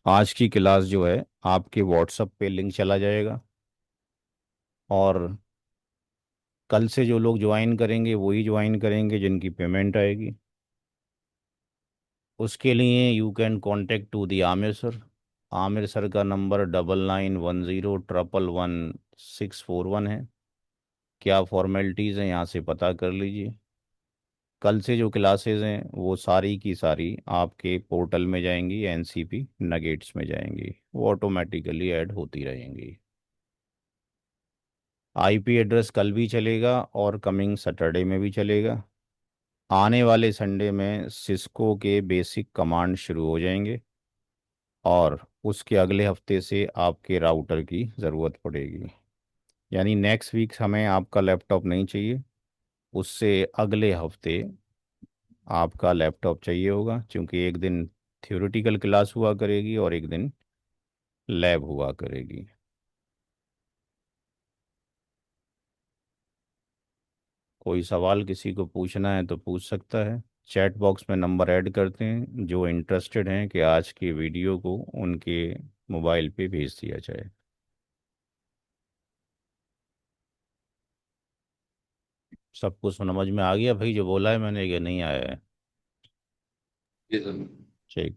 आज की क्लास जो है आपके व्हाट्सएप पे लिंक चला जाएगा, और कल से जो लोग ज्वाइन करेंगे वही ज्वाइन करेंगे जिनकी पेमेंट आएगी। उसके लिए you can contact to the Aamir sir. Aamir sir का नंबर 9910111641 है। क्या फॉर्मेलिटीज़ हैं यहाँ से पता कर लीजिए। कल से जो क्लासेस हैं वो सारी की सारी आपके पोर्टल में जाएंगी, एनसीपी नगेट्स में जाएंगी, वो ऑटोमेटिकली ऐड होती रहेंगी। आईपी एड्रेस कल भी चलेगा और कमिंग सैटरडे में भी चलेगा। आने वाले संडे में सिस्को के बेसिक कमांड शुरू हो जाएंगे और उसके अगले हफ्ते से आपके राउटर की ज़रूरत पड़ेगी। यानी नेक्स्ट वीक हमें आपका लैपटॉप नहीं चाहिए, उससे अगले हफ्ते आपका लैपटॉप चाहिए होगा, क्योंकि एक दिन थ्योरेटिकल क्लास हुआ करेगी और एक दिन लैब हुआ करेगी। कोई सवाल किसी को पूछना है तो पूछ सकता है। चैट बॉक्स में नंबर ऐड करते हैं, जो इंटरेस्टेड हैं कि आज की वीडियो को उनके मोबाइल पे भेज दिया जाए। सबको समझ में आ गया भाई जो बोला है मैंने, कि नहीं आया है? जी सर। ठीक।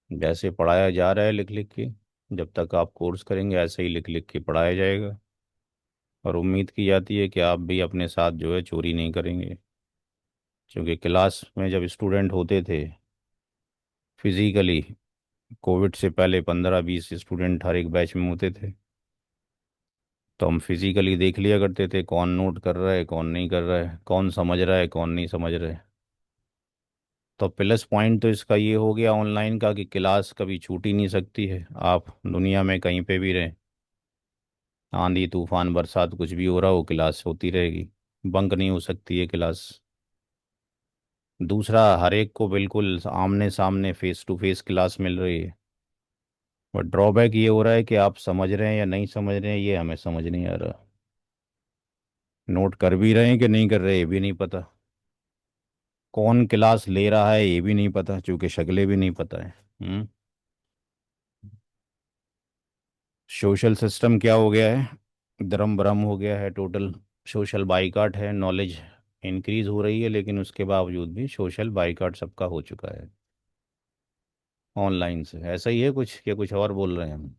जैसे पढ़ाया जा रहा है लिख लिख के, जब तक आप कोर्स करेंगे ऐसे ही लिख लिख के पढ़ाया जाएगा। और उम्मीद की जाती है कि आप भी अपने साथ जो है चोरी नहीं करेंगे, क्योंकि क्लास में जब स्टूडेंट होते थे फिजिकली, कोविड से पहले 15-20 स्टूडेंट हर एक बैच में होते थे, तो हम फिजिकली देख लिया करते थे कौन नोट कर रहा है कौन नहीं कर रहा है, कौन समझ रहा है कौन नहीं समझ रहा है। तो प्लस पॉइंट तो इसका ये हो गया ऑनलाइन का कि क्लास कभी छूट ही नहीं सकती है, आप दुनिया में कहीं पे भी रहें, आंधी तूफान बरसात कुछ भी हो रहा हो क्लास होती रहेगी, बंक नहीं हो सकती है क्लास। दूसरा, हर एक को बिल्कुल आमने सामने फेस टू फेस क्लास मिल रही है। बट ड्रॉबैक ये हो रहा है कि आप समझ रहे हैं या नहीं समझ रहे हैं ये हमें समझ नहीं आ रहा, नोट कर भी रहे हैं कि नहीं कर रहे ये भी नहीं पता, कौन क्लास ले रहा है ये भी नहीं पता, क्योंकि शक्लें भी नहीं पता है। सोशल सिस्टम क्या हो गया है, धर्म भ्रम हो गया है टोटल। सोशल बाइकआउट है, नॉलेज इंक्रीज हो रही है लेकिन उसके बावजूद भी सोशल बाइकआउट सबका हो चुका है ऑनलाइन से। ऐसा ही है कुछ, क्या कुछ और बोल रहे हैं हम?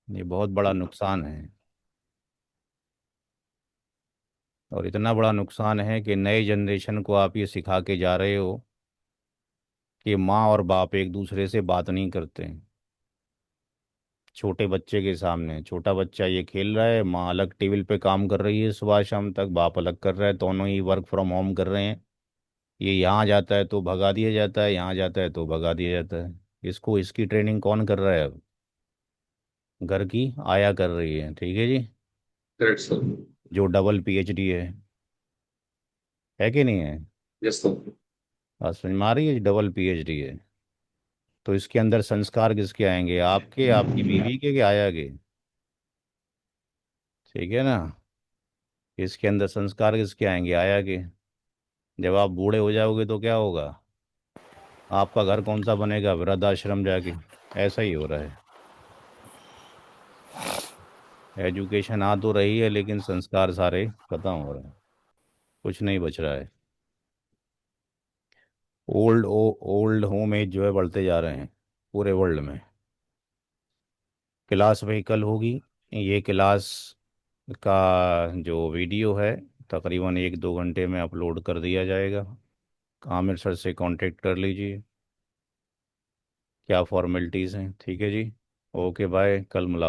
ये बहुत बड़ा नुकसान है। और इतना बड़ा नुकसान है कि नए जनरेशन को आप ये सिखा के जा रहे हो कि माँ और बाप एक दूसरे से बात नहीं करते हैं। छोटे बच्चे के सामने छोटा बच्चा ये खेल रहा है, माँ अलग टेबल पे काम कर रही है सुबह शाम तक, बाप अलग कर रहा है, दोनों ही वर्क फ्रॉम होम कर रहे हैं। ये यहाँ जाता है तो भगा दिया जाता है, यहाँ जाता है तो भगा दिया जाता है। इसको इसकी ट्रेनिंग कौन कर रहा है अब? घर की आया कर रही है, ठीक है जी, करेक्ट सर। जो डबल पीएचडी है कि नहीं है? Yes sir. बात समझ में आ रही है, डबल पीएचडी है। तो इसके अंदर संस्कार किसके आएंगे, आपके, आपकी बीवी के, कि आया के? ठीक है ना? इसके अंदर संस्कार किसके आएंगे, आया के? जब आप बूढ़े हो जाओगे तो क्या होगा, आपका घर कौन सा बनेगा, वृद्धाश्रम जाके? ऐसा ही हो रहा है। एजुकेशन आ तो रही है लेकिन संस्कार सारे खत्म हो रहे हैं, कुछ नहीं बच रहा है। ओल्ड होम एज जो है बढ़ते जा रहे हैं पूरे वर्ल्ड में। क्लास व्हीकल होगी, ये क्लास का जो वीडियो है तकरीबन 1-2 घंटे में अपलोड कर दिया जाएगा। आमिर सर से कांटेक्ट कर लीजिए, क्या फॉर्मेलिटीज़ हैं, ठीक है जी। ओके बाय, कल मुलाकात।